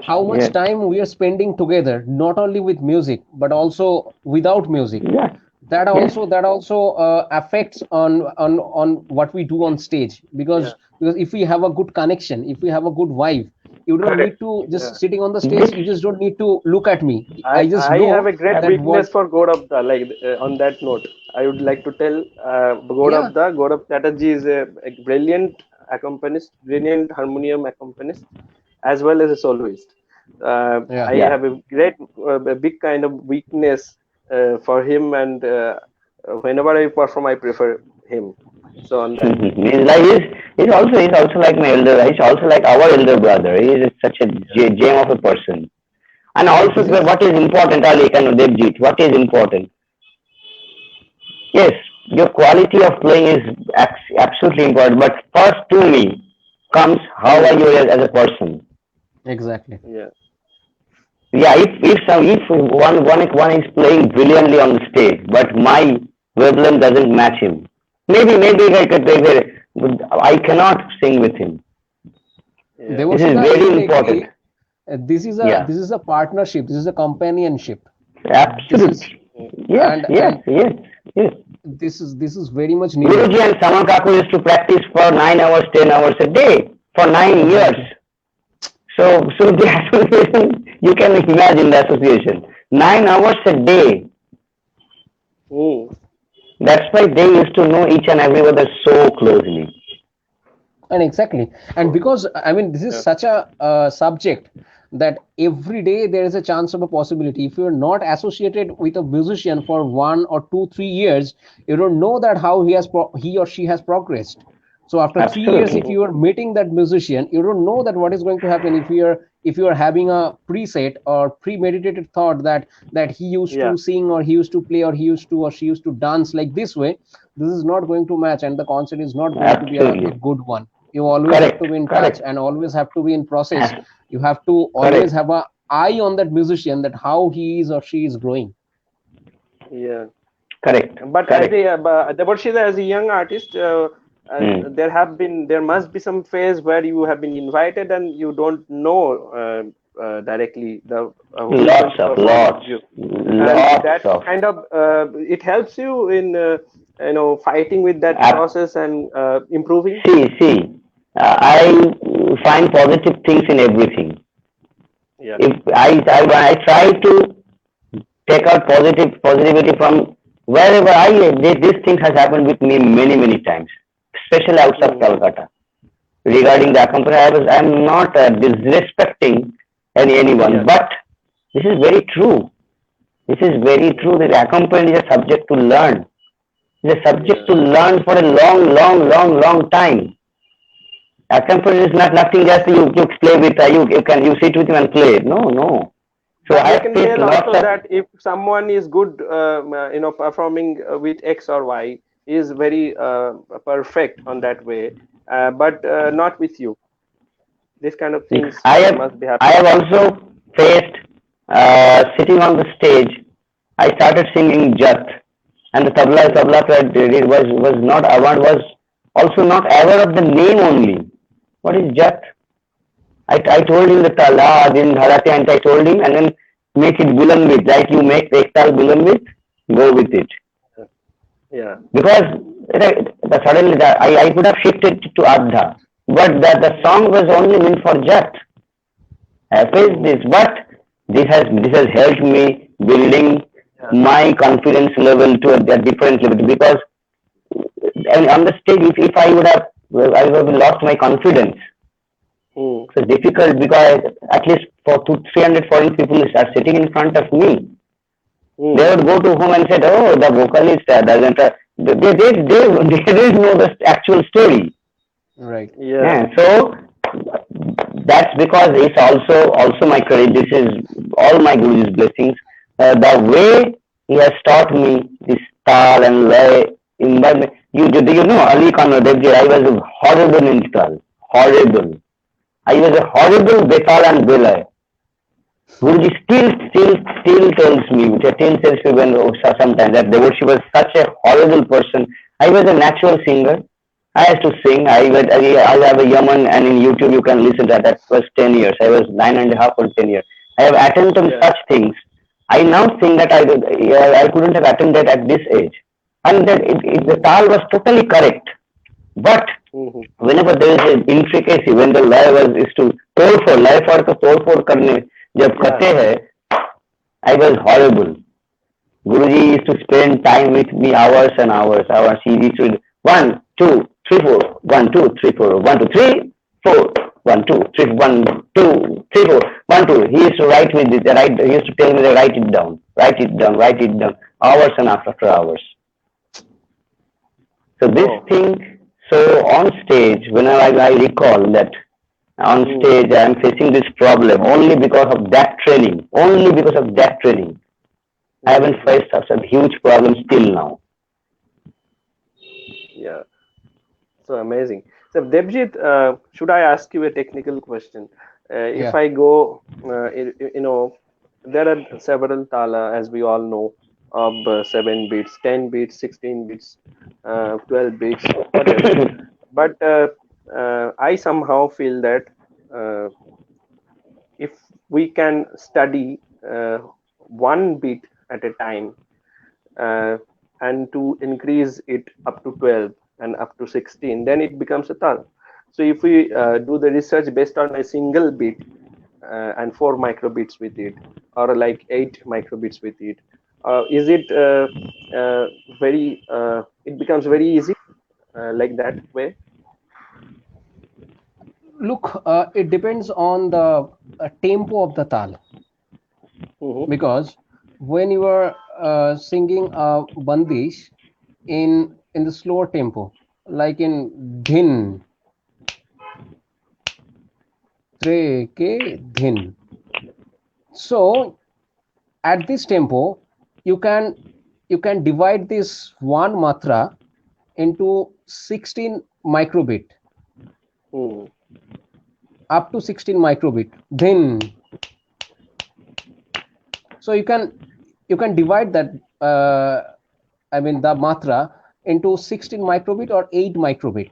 how much Yeah, time we are spending together, not only with music, but also without music. yeah, That yes, also that also affects on what we do on stage, Yeah, because if we have a good connection, if we have a good vibe, you don't need correct. to yeah. just sitting on the stage. This You just don't need to look at me. I just I have know a great that weakness what. for Godabda. Like on that note, I would like to tell Yeah, Godab Chatterjee is a brilliant accompanist, brilliant harmonium accompanist, as well as a soloist. yeah. I yeah. have a big kind of weakness for him, and whenever I perform, I prefer him. So on that note, He's also like my elder. He's also like our elder brother. He is such a yeah, gem of a person. And Yeah, also, this is what is important, Ali and Debjit, what is important? Yes, your quality of playing is absolutely important. But first to me comes how hmm, are you as a person. exactly. yeah, Yeah, if one is playing brilliantly on the stage, but my wavelength doesn't match him, maybe I cannot sing with him. yeah, This is Devoshida, you very will important. agree. This is a Yeah, partnership. This is a companionship. This is absolutely. hmm, Yes, and yes, yes, yes. this is very much needed. Guruji and Saman Kaku used to practice for 9 hours, 10 hours a day for 9 years. Exactly. So the association, you can imagine the association. 9 hours a day. hmm, That's why they used to know each and every other so closely. And exactly, and because I mean, this is yeah, such a subject that every day there is a chance of a possibility. If you're not associated with a musician for 1 or 2 3 years, you don't know that how he or she has progressed. So after 3 years, if Absolutely. you are meeting that musician, you don't know that what is going to happen. If you are having a preset or premeditated thought that he used yeah, to sing, or he used to play, or he used to or she used to dance like this way, this is not going to match, and the concert is not going to be a Absolutely. good one. You always have to Correct. be in touch Correct. and always have to be in process. As- You have to always Correct. have a eye on that musician, that how he is or she is growing. Yeah. Correct. But as Correct. Deborshee, as a young artist, Hmm. there must be some phase where you have been invited and you don't know directly who is going Lots to of, perform with lots, you, and lots that of. kind of it helps you in fighting with that Ab- process and improving. see, I find positive things in everything. Yeah. If I try to take out positivity from wherever this thing has happened with me many times, especially outside of Hmm. Calcutta. Regarding Yeah. the company, I'm not disrespecting anyone, Yeah. but this is very true. This is very Hmm. true that accompanying is a subject to learn. It's a subject Yeah. to learn for a long time. Accompanying is not nothing just you play with, you sit with him and play. No. So But I they have can faced tell lots also of. that if someone is good, performing with X or Y, is very perfect on that way, but not with you. This kind of things I have must be I happening. have also faced sitting on the stage. I started singing Jat, and the Hmm. tabla player was not aware, was also not aware of the name only. What is Jat? I told him the tala then dharate, and I told him, and then make it bulanvit, like you make ektal bulanvit, go with it. Yeah. Because suddenly I could have shifted to Adha, but the song was only meant for Jat. I faced Hmm. this, but this has helped me building Yeah. my confidence level to a different level. Because on the stage, if I would have, I would have lost my confidence. Hmm. So difficult because at least for 300 foreign people are sitting in front of me. They would Hmm. go to home and said, "Oh, the vocalist doesn't." They didn't know the actual story. Right. Yeah. Yeah, so that's because it's also my credit. This is all my Guruji's blessings. The way he has taught me this tal and lay environment. You know Ali Khan Debjit, I was horrible in tal, horrible. I was a horrible betal and belay. Guruji still tells me, still tells me when sometimes that Deborshee was such a horrible person. I was a natural singer. I used to sing. I have a Yaman, and in YouTube you can listen to that. That was 10 years. I was 9.5 or 10 years. I have attempted Yeah. such things. I now think that I couldn't have attempted at this age. And that the tal was totally correct. But Hmm. whenever there is an intricacy, when the lay was is to तोड़ फोड़ लय फाड़ को तोड़ फोड़ करने जब Yeah. करते हैं I was horrible. Guruji used to spend time with me hours and hours. He used to 1, 2, 3, 4, 1, 2, 3, 4, 1, 2, 3, 4, 1, 2, 3, 4, 1, 2. He used to write me this, write. He used to tell me to write it down, hours and after hours. So this Oh. thing, so on stage, whenever I recall that on Hmm. stage I am facing this problem only because of that training, only because of that training. I haven't Hmm. faced such a huge problem till now. Yeah. So amazing. So Debjit, should I ask you a technical question? If Yeah. I go, there are several tala, as we all know, of 7 beats, 10 beats, 16 beats, 12 beats, whatever. But I somehow feel that uh, if we can study one beat at a time, uh, and to increase it up to 12 and up to 16, then it becomes a tal. So if we do the research based on a single bit and 4 microbeats with it, or like 8 microbeats with it, is it very it becomes very easy like that way? Look, it depends on the tempo of the tal, Mm-hmm. because when you are singing a bandish in the slower tempo, like in dhin tre ke dhin, so at this tempo you can divide this one matra into 16 microbit, Hmm. up to 16 microbit, then so you can divide that the matra into 16 microbit or 8 microbit.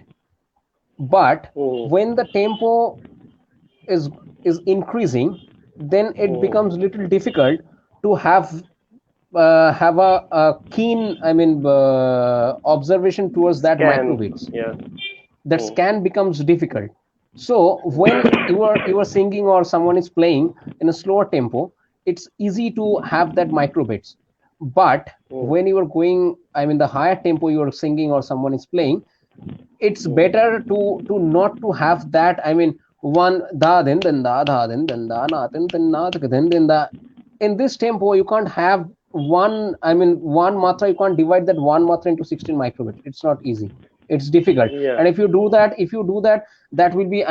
But Hmm. when the tempo is is increasing, then it Hmm. becomes little difficult to have a keen observation towards that Scan. microbits. Yeah. That Hmm. scan becomes difficult. So when you are singing or someone is playing in a slower tempo, it's easy to have that microbits. But Hmm. when you are going, the higher tempo you are singing or someone is playing, it's Hmm. better to not to have that. One da then da na then na then da. In this tempo you can't have one matra. You can't divide that one matra into 16 microbit. It's not easy. It's difficult. Yeah. And if you do that, that will be,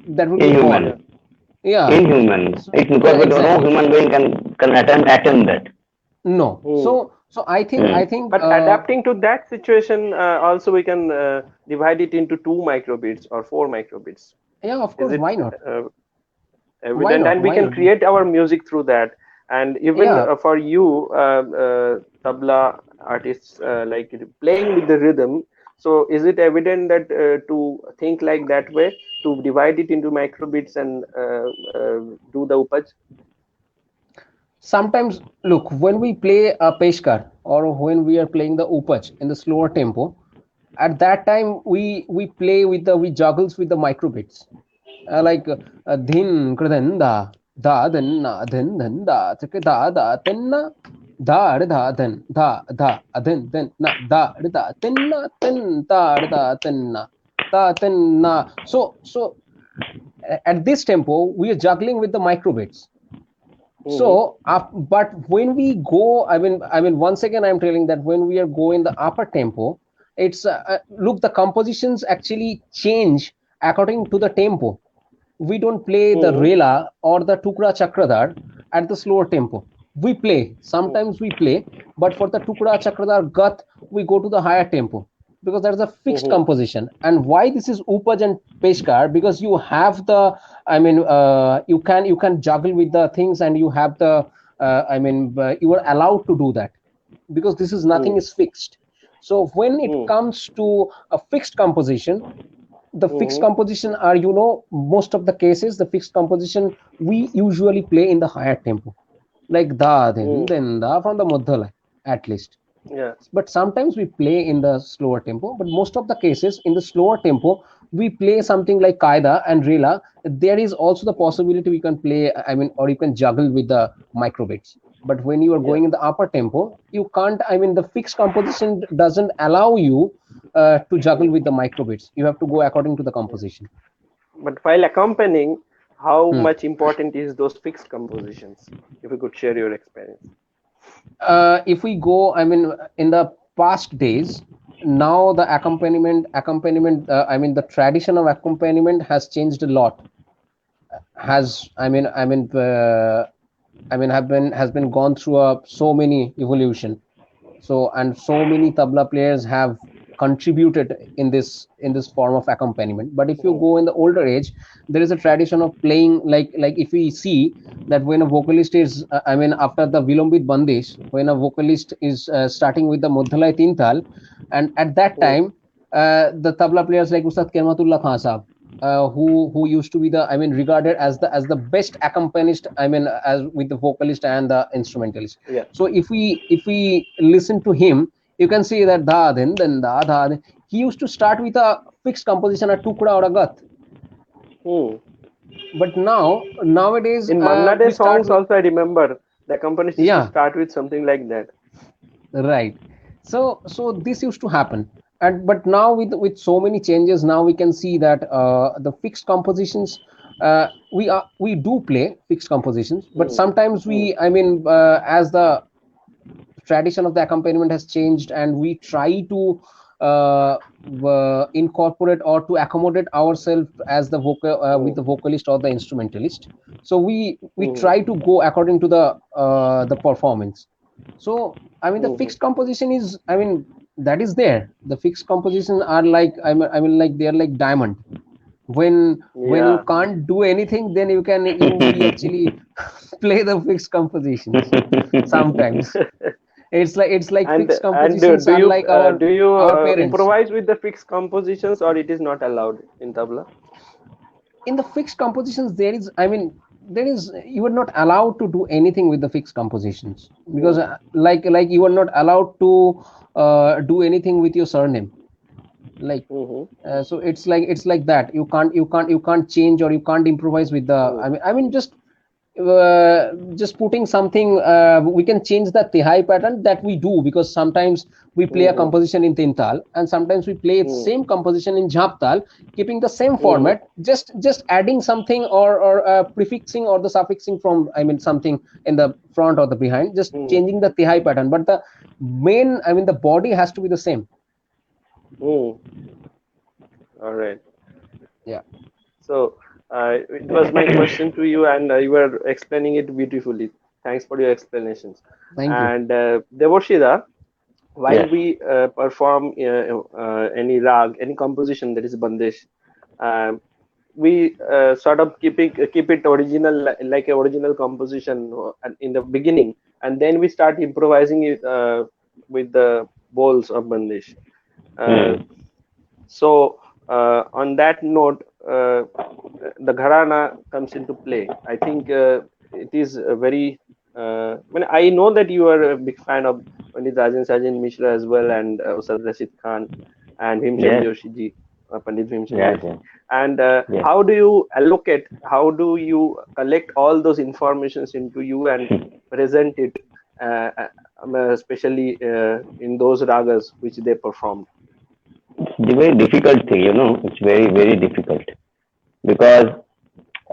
that will be Inhuman. odd. Yeah. Yeah. Inhuman. So, It's because yeah, we don't know exactly. human being can attempt that. No. Hmm. So I Hmm. think But adapting to that situation, also we can divide it into 2 microbits or 4 microbits. yeah, of Is course, it why not? Why evident? not? And we Why can not? create our music through that. And even Yeah. for you, tabla artists, like playing with the rhythm. So is it evident that to think like that way, to divide it into microbits and do the upaj? Sometimes, look, when we play a peshkar or when we are playing the upach in the slower tempo, at that time we play with the we juggles with the microbits, like dhin kradan da then na then da chak da then na da da then da then na da then na then da then na da then na. So at this tempo we are juggling with the microbits. Mm-hmm. So but when we go, once again I'm telling that when we are going the upper tempo, it's look, the compositions actually change according to the tempo. We don't play the Mm-hmm. rela or the tukra chakradar at the slower tempo. We play, sometimes we play, but for the tukra chakradar gat we go to the higher tempo, because there's a fixed Mm-hmm. composition. And why this is upaj and peshkar? Because you have the, you can juggle with the things, and you have the, you are allowed to do that, because this is nothing Mm-hmm. is fixed. So when it Mm-hmm. comes to a fixed composition, the fixed Mm-hmm. composition are, most of the cases, the fixed composition we usually play in the higher tempo, like da then da from the madhya, at least. Yeah. But sometimes we play in the slower tempo, but most of the cases in the slower tempo we play something like kaida and rila. There is also the possibility we can play, or you can juggle with the microbits. But when you are Yeah. going in the upper tempo, you can't, the fixed composition doesn't allow you to juggle with the microbits. You have to go according to the Yeah. composition. But while accompanying, how Hmm. much important is those fixed compositions? If you could share your experience. If we go, in the past days, now the accompaniment, the tradition of accompaniment has changed a lot. Has have been gone through so many evolution. So, and so many tabla players have contributed in this form of accompaniment. But if you Mm, go in the older age, there is a tradition of playing, like if we see that when a vocalist is, after the vilambit bandish, when a vocalist is starting with the Muddhalai Tintal, and at that mm, time the tabla players like Ustad Kermatullah Khan Sahab, who used to be the, regarded as the best accompanist, as with the vocalist and the instrumentalist. yeah. So if we listen to him, you can see that da then da da then. He used to start with a fixed composition, a tukra or a gat. Mm. But nowadays In Manna Day we start songs, with, also I remember the accompanist used to yeah, start with something like that. right. So this used to happen. And but now with so many changes, now we can see that the fixed compositions, we do play fixed compositions, but Mm, sometimes mm, as the tradition of the accompaniment has changed, and we try to incorporate or to accommodate ourselves as the vocal, with mm, the vocalist or the instrumentalist. So we mm, try to go according to the performance. So the mm, fixed composition is, that is there. The fixed compositions are like, I mean like they are like diamond. When you Yeah. can't do anything, then you actually play the fixed compositions sometimes. It's like fixed And compositions are like do you our parents. improvise with the fixed compositions, or it is not allowed in tabla? In the fixed compositions, there is, I mean, there is, you are not allowed to do anything with the fixed compositions, because Hmm. like you are not allowed to do anything with your surname, like Hmm. so it's like that. You can't change, or you can't improvise with the, Hmm. I mean just putting something, we can change the tihai pattern that we do, because sometimes we play a Hmm. composition in tintal, and sometimes we play the Hmm. same composition in jhaptal, keeping the same Hmm. format, just adding something, or prefixing or the suffixing from, I mean, something in the front or the behind, just Hmm. changing the tihai pattern, but the main, I mean, the body has to be the same. Hmm. All right. Yeah. So it was my question to you, and you were explaining it beautifully. Thanks for your explanations. Thank you. And Deborshida, while Yes. we perform any rag, any composition that is bandesh, um, we sort of keep it original, like a original composition in the beginning, and then we start improvising it with the bowls of bandesh. Uh, Hmm. so on that note, the gharana comes into play. I think it is a very. I mean, I know that you are a big fan of Pandit Rajan Sajan Mishra as well, and Ustad Rashid Khan, and Bhimsen Yes. Joshi ji, Pandit Bhimsen Yes. Joshi. Yes. And Yes. how do you allocate? How do you collect all those informations into you and present it, uh, uh, especially in those ragas which they performed? It's a very difficult thing, you know. It's very, very difficult because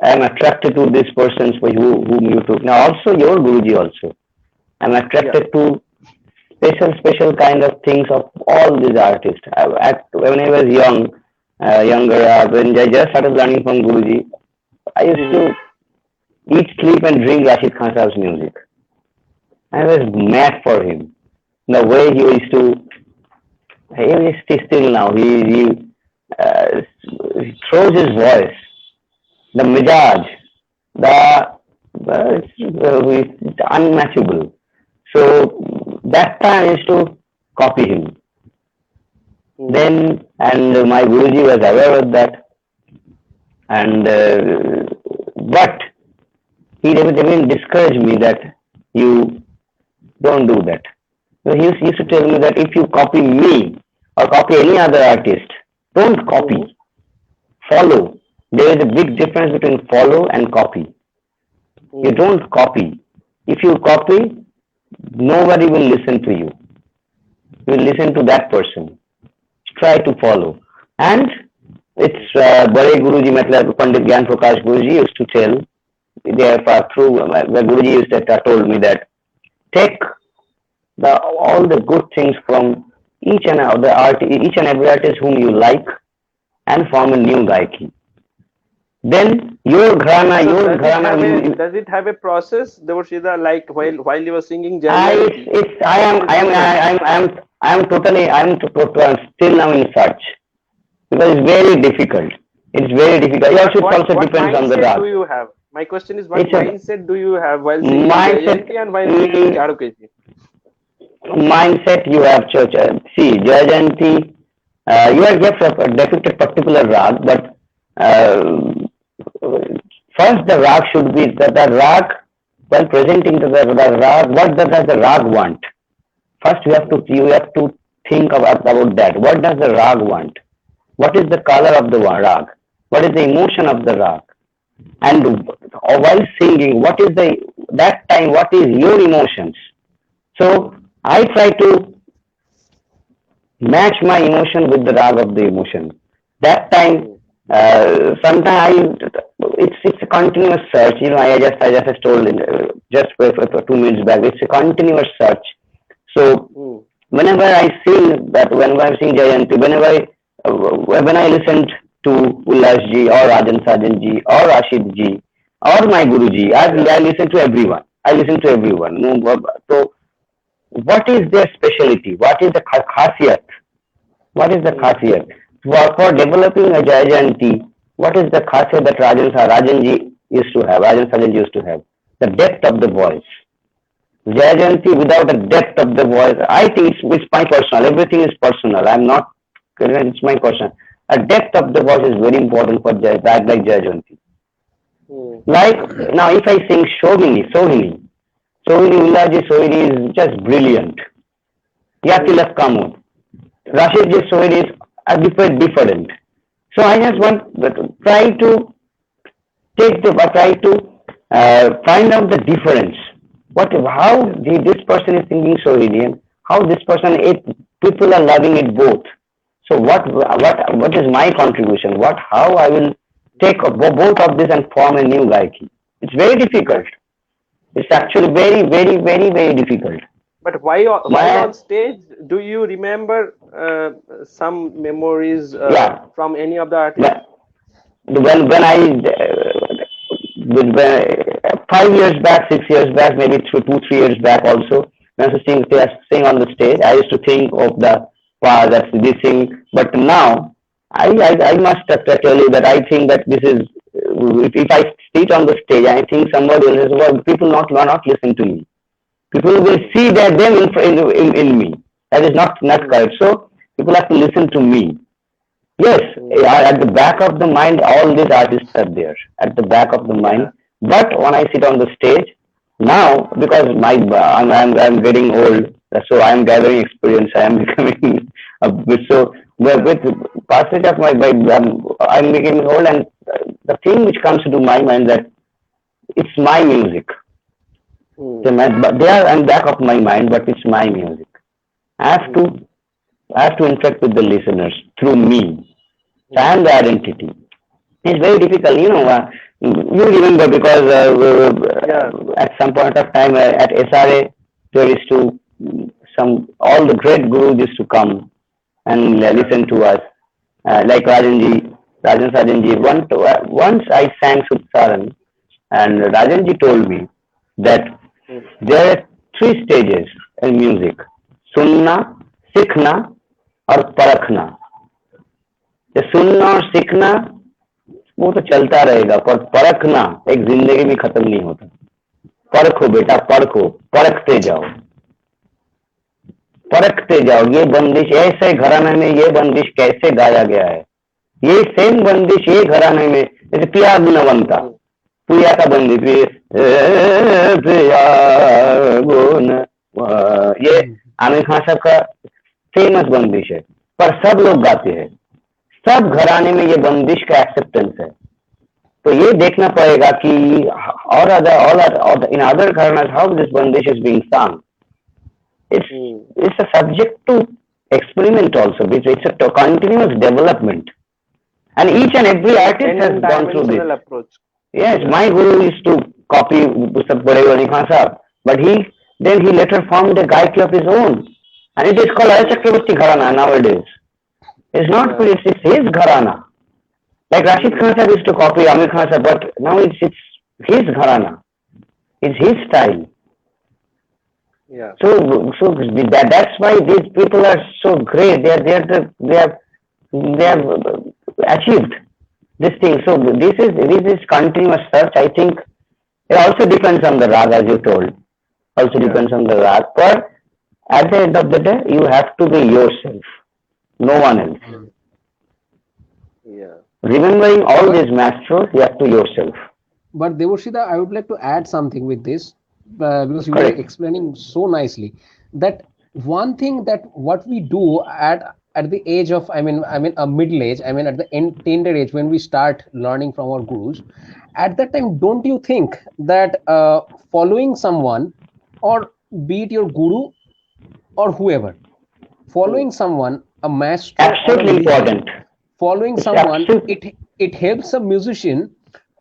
I'm attracted to this person for whom you took. Now, also your Guruji also. I'm Yeah. attracted to special kind of things of all these artists. When I was younger, when I just started learning from Guruji, I used Hmm. to eat, sleep, and drink Rashid Khan Sahab's music. I was mad for him. The way he used to, he is still now. He throws his voice, the mizaj, it's unmatchable. So that time I used to copy him. Hmm. Then, and my Guruji was aware of that, and but he never even discouraged me that you don't do that. So he used to tell me that if you copy me or copy any other artist, don't Hmm. copy, follow. There is a big difference between follow and copy. You Hmm. don't copy. If you copy, nobody will listen to you. You will listen to that person. Try to follow. And Hmm. it's Bade Guruji, matlab Pandit Gyan Prakash Guruji used to tell, therefore through the Guruji used to told me that take all the good things from each and every artist whom you like and form a new gaiki. Then So your gharana will. does it have a process, Devorshida, like while you were singing Jayanti, It's what is the process? I am still now in search because it's very difficult. It's very difficult. It also, it also What depends on the mindset rag. do you have? My question is, what It's a mindset do you have while singing mindset. Jayanti and while singing mm, Charukesi? Mindset you have church. See, Jayanti, you have just depicted particular rag, but uh, first the rag should be the rag while presenting the rag. What does the rag want? First, you have to think about that. What does the rag want? What is the color of the rag? What is the emotion of the rag? And while singing, what is the that time? What is your emotions? So I try to match my emotion with the rag of the emotion. That time, Hmm. sometimes it's a continuous search. You know, I just told just for 2 minutes back. It's a continuous search. So Hmm. whenever I sing that, whenever I sing Jayanti, when I listened to Ullas ji or Rajan Sajan ji or Rashid ji or my Guru ji, Yeah. I listen to everyone. I listen to everyone. No, so what is their specialty? What is the khasiyat? What is the mm, khasiyat? For developing a Jayanti, what is the khasiyat that Rajanji used to have, Rajan Sajanji used to have? The depth of the voice. Jayanti without a depth of the voice, I think it's my personal. Everything is personal. I'm not, it's my personal. A depth of the voice is very important for like Jayanti. mm, Like now, if I sing Sohini Ullaji Sohini is just brilliant. mm, Yatilak Kamud. Rashid Ji Sohini is a different. So I just mm, want try to try to find out the difference. How yeah, this person is singing Sohini and how this person people are loving it both. So what is my contribution? How I will take both of this and form a new gaiki. It's very yeah. difficult. It's actually very difficult. But while on My stage, do you remember some memories yeah, from any of the artists? but when I when 5 years back, 6 years back, maybe 2 3 years back also, when I used to sing on the stage, I used to think of the that's this thing. But now I must tell you that I think that this is if I sit on the stage, I think somebody else is well, people not listen to me. People will Mm, see that them in me. That is not mm, correct. So people have to listen to me. Yes, mm, at the back of the mind, all these artists are there at the back of the yeah. mind. But when I sit on the stage now, because I'm getting old, so I'm gathering experience. I am becoming a bit so with passage of I'm becoming old, and the thing which comes to my mind that it's my music. Mm, But they are in back of my mind, but it's my music. I have to mm, I have to interact with the listeners through me. So I mm, am the identity. It's very difficult, you remember because yeah. at some point of time at SRA there is to all the great gurus used to come and Yeah. listen to us, like Rajan Sajanji. Once I sang Sutsaran, and Rajanji told me that Mm, there are three stages in music: सुनना, सीखना और परखना. ये सुनना और सीखना वो तो चलता रहेगा, पर परखना एक जिंदगी में खत्म नहीं होता. परखो बेटा, परखो, परखते जाओ. ये बंदिश ऐसे घराने में ये बंदिश कैसे गाया गया है. ये सेम बंदिश ये घराने में जैसे पिया गुणवंता, mm, प्रिया का बंदिश प्रिया गुण, ये आमिर खान साहब का फेमस बंदिश है, पर सब लोग गाते हैं. सब घराने में ये बंदिश का एक्सेप्टेंस है. तो ये देखना पड़ेगा कि और other in other gharanas how this bandish is being sung. It's mm. it's a subject to experiment also. It's a continuous development, and each and every artist has gone through this. N-dimensional approach. Yes, Yeah. my guru used to copy Pustak Badewani Khan Sahab, but he later formed a gaiki of his own, and it is called Aya Mm, Chakravarti Gharana nowadays. It's not yeah. it's his Gharana. Like Rashid Mm, Khan Sahab used to copy Amir Khan Sahab, but now it's his Gharana. It's his style. yeah. So that's why these people are so great. They have achieved this thing. So this is continuous search. I think it also depends on the rag, as you told. Also Yeah. depends on the rag. But at the end of the day, you have to be yourself, no one else. Mm. Yeah. Remembering all But these masters, you have to yourself. Devoshita, I would like to add something with this, because you were Correct. explaining so nicely that one thing that what we do at the age of, I mean a middle age, I mean at the tender age when we start learning from our gurus, at that time, don't you think that following someone, or be it your guru or whoever, Mm, following someone, a maestro or a Absolutely legend, important. following It's someone, absolute. it helps a musician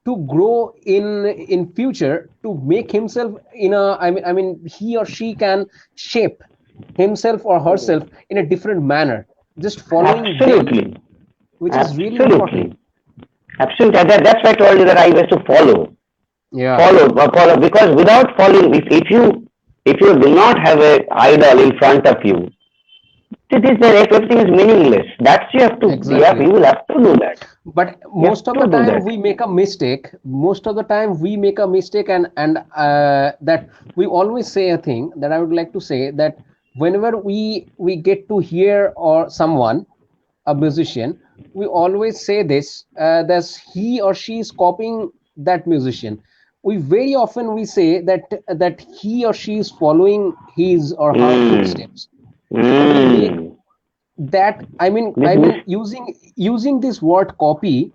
to grow in future, to make himself in a, I mean he or she can shape himself or mm, herself in a different manner, just following them, Absolutely. which is really important. Absolutely. Absolutely. That's why I told you that I was to follow. Yeah. Follow because without following, if you If you do not have a idol in front of you, everything is meaningless. That's you have to. Yeah, Exactly. you will have to do that. But You have most of the to do time that. we make a mistake. Most of the time we make a mistake, and that we always say a thing that I would like to say, that whenever we get to hear or someone, a musician, we always say this, that he or she is copying that musician. We very often we say that he or she is following his or her Mm. footsteps. We make Mm. that, This, using this word copy,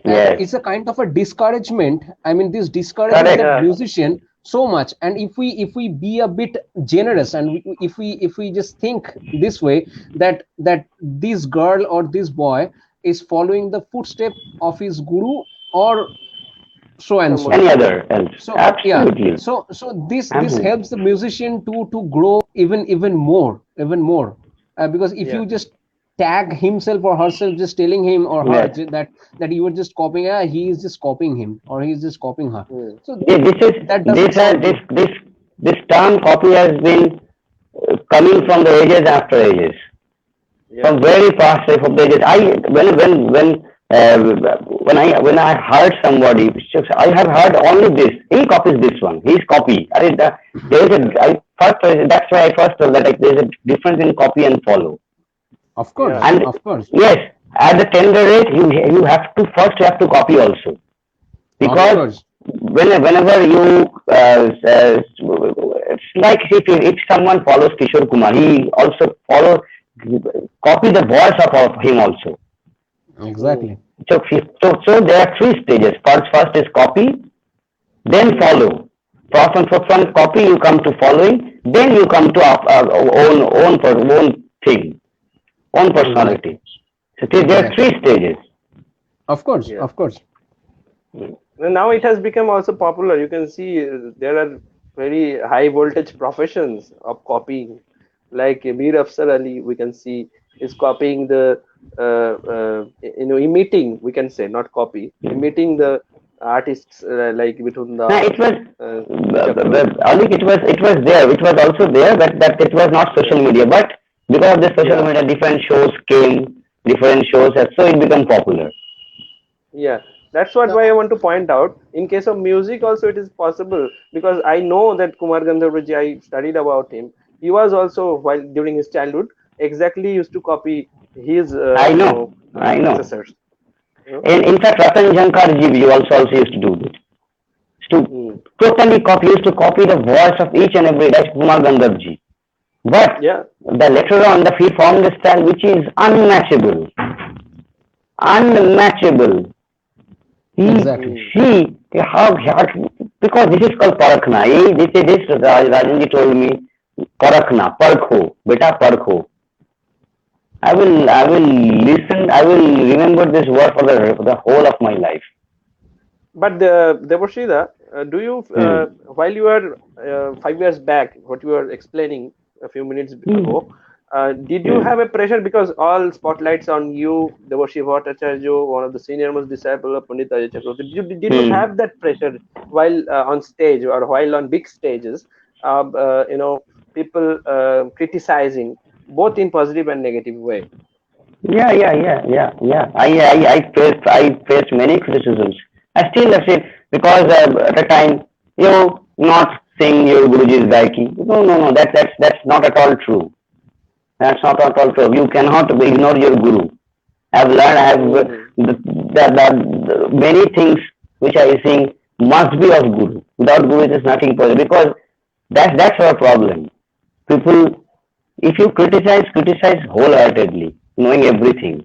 yes, it's a kind of a discouragement. This discourages correct. that Yeah, musician so much. And if we be a bit generous, and if we just think this way, that this girl or this boy is following the footstep of his guru, or so and someone so. Any else. other else? So yeah, Absolutely. so this Absolutely. helps the musician to grow even more, because if Yeah, you just tag himself or herself, just telling him or her Yes. that you were just copying, he is just copying him or he is just copying her. mm, So This is that doesn't sound good. this term copy has been coming mm, from the ages after ages, yeah, from very past life of the ages. I uh, when I heard somebody, I have heard only this. He copies this one. He's copy. There is yeah, a that's why I first told that there is a difference in copy and follow. Of yeah, course, And of course, yes, at the tender rate, you have to first you have to copy also, of yeah, because course. whenever you it's like if someone follows Kishore Kumar, he also follow copy the voice of him also. mm, Exactly. So there are three stages. First is copy, then mm, follow. From copy you come to following, then you come to own thing, own Exactly. personality. So there are three Exactly. stages. Of course, yeah. of course. And now it has become also popular. You can see there are very high voltage professions of copying, like Mir Afsar Ali. We can see is copying the imitating. We can say not copy, imitating the artists like Mithun Now it Das, was, uh, Chakravarti. I think it was there. It was also there, but it was not Yeah, social media. But because of the social yeah, media, different shows came, different shows, so it became popular. yeah. That's what why I want to point out. In case of music, also it is possible because I know that Kumar Gandharvji. I studied about him. He was also while during his childhood exactly used to copy his I know, I know. successors. You know. In fact, Ratan Shankar ji we also used to do this. To Mm. totally copy, used to copy the voice of each and every, like Kumar Gandharv ji. But Yeah. the later on, the he formed a style which is unmatchable, unmatchable. He, Exactly. Mm. how, because this is called Parakna. This Rajanji told me, Parakna, Parkho, beta Parkho. I will listen, I will remember this word for the whole of my life. But Deborshida, do you Hmm. while you were 5 years back, what you were explaining a few minutes Hmm. ago, did you Hmm. have a pressure because all spotlights on you, Deborshee Bhattacharya, one of the senior most disciple of Pandit Ajay Chakravarti, did you Hmm. have that pressure while on stage or while on big stages? People criticizing both in positive and negative way. Yeah. I faced many criticisms. I still because at the time you not sing your Guruji's Gaiki. No. That's not at all true. That's not at all true. You cannot ignore your Guru. I've learned. Mm, Many things which I sing must be of Guru. Without Guru, it is nothing possible because that's our problem. People, if you criticize wholeheartedly, knowing everything.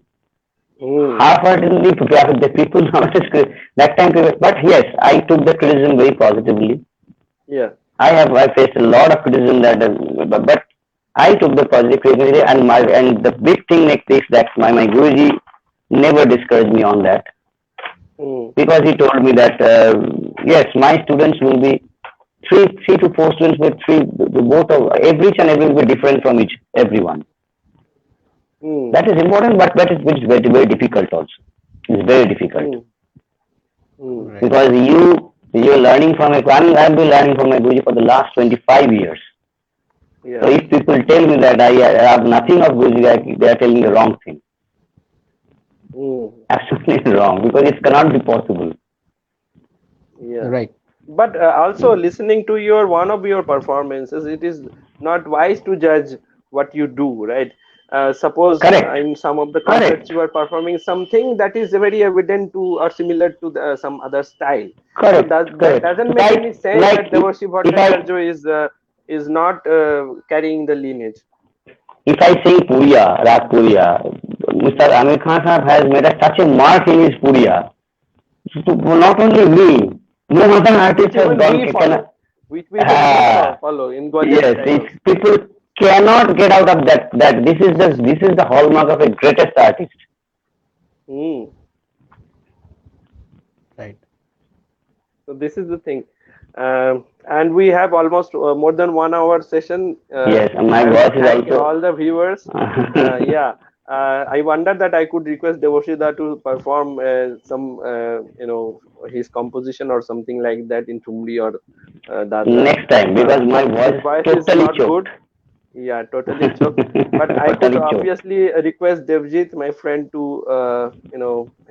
mm, Half-heartedly, the people nowadays, that time, but yes, I took the criticism very positively. yeah. I faced a lot of criticism but I took the positive criticism and the big thing next is that my Guruji never discouraged me on that Mm, because he told me that yes, my students will be three to four students with both of every and every will be different from each everyone. mm, That is important, but that is which is very difficult also. It's very difficult mm, mm, Right. because You're learning from a, I've been learning from my Guruji for the last 25 years. So Yeah. if people tell me that I have nothing of Guruji, they are telling the wrong thing. Mm. Absolutely wrong, because it cannot be possible. Yeah. Right. But also listening to your one of your performances, it is not wise to judge what you do, right? Suppose Correct. in some of the concerts Correct. you are performing something that is very evident to or similar to some other style. So Correct. that Correct. doesn't make Like any sense like that Deborshee if I Bhattacharya is not carrying the lineage. if I sing Puriya, Rag Puriya, Mr. Amir Khan Sahab has made a, such a mark in his Puriya. So not only me, no other artist Which has even gone. we Can, follow, which even we follow in Ghazal yes, style it's, also. people cannot get out of that. That this is the hallmark of a greatest artist. Hmm. Right. So this is the thing, and we have almost more than 1 hour session. Yes, and my I have to voice is thank also. all the viewers. Yeah, I wonder that I could request Devoshida to perform some, his composition or something like that in Tumri or Dadra. Next time, because my His voice is voice is totally not choked. good. Yeah, totally choked. But I could Totally choked. obviously request Devjit, my friend, to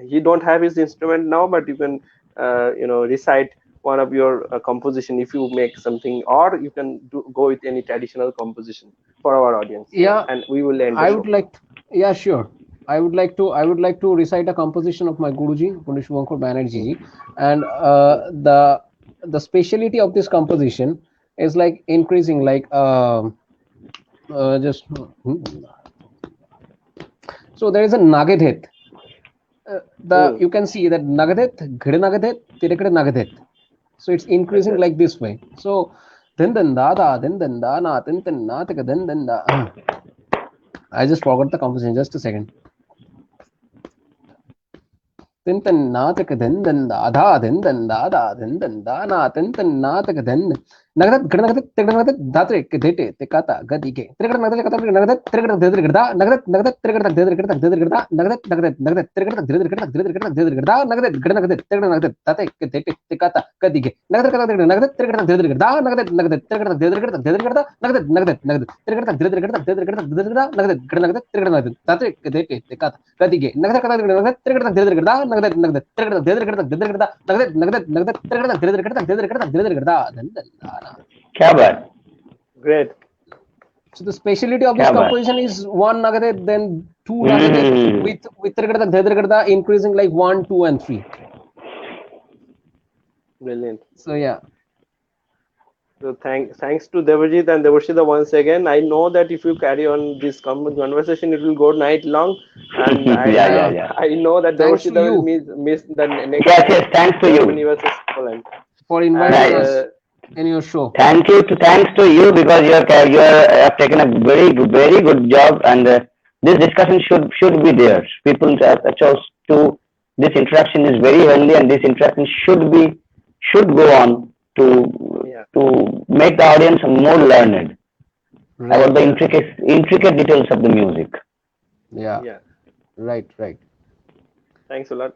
he don't have his instrument now, but you can recite one of your composition if you make something, or you can go with any traditional composition for our audience, Yeah, and we will end the I would show. like. Yeah, sure. I would like to recite a composition of my Guruji, Pundish Vankar Banerjee Mm, ji, and mm, the speciality of this composition is like increasing, like just so there is a nagadhet. The mm. you can see that nagadhet, ghid nagadhet, tirekade nagadhet. So it's increasing Okay. like this way. So then da na then na tika then da. I just forgot the composition. Just a second. Tintin then then da na then nagadat granagadat tigranagadat datre dete tekata gadike tigranagadat kata nagadat tigranagadat dedirgada nagadat tigranagadat dedirgada nagadat tigranagadat dedirgada nagadat granagadat tigranagadat date dete tekata gadike nagadat dedirgada nagadat tigranagadat dedirgada nagadat tigranagadat date dete tekata ಗದಿಗೆ ನಗದ ಕದ ನಗದ ತಿರುಗಡ ತಿರುಗಡ ನಗದ ನಗದ ತಿರುಗಡ ತಿರುಗಡ ತಿರುಗಡ ನಗದ ನಗದ ನಗದ ತಿರುಗಡ ತಿರುಗಡ क्या बात. Great. so the speciality of this क्या बात. composition is one nagade, then two nagade Hmm. with tirugarda increasing like 1, 2, and 3. Brilliant. So yeah, So thanks to Devajit and Devashida once again. I know that if you carry on this conversation, it will go night long, and I Yeah, yeah, yeah. I, yeah. I know that Thanks to Devashida will you miss the next Yes, match, yes. Thanks to Germany you. versus Poland, for and inviting Right. us in your show. Thanks to you, because you're have taken a very good job, and this discussion should be there. People chose to, this interaction is very healthy, and this interaction should go on to yeah, to make the audience more learned about Right. the yeah, intricate details of the music. Yeah. yeah. Right. Thanks a lot.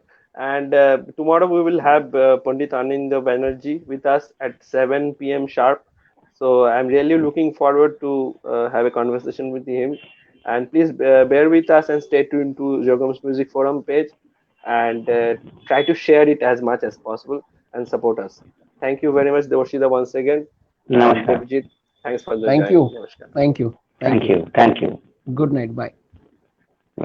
And tomorrow we will have Pandit Anindya Banerjee with us at 7 p.m. sharp. So I'm really looking forward to have a conversation with him. And please bear with us and stay tuned to Jogams Music Forum page, and try to share it as much as possible and support us. Thank you very much, Devoshida, once again. And Namaskar. Devjit, thanks for the Thank joining. you. Namaskar. Thank you. Thank Thank you. you. Thank you. Good night. Bye.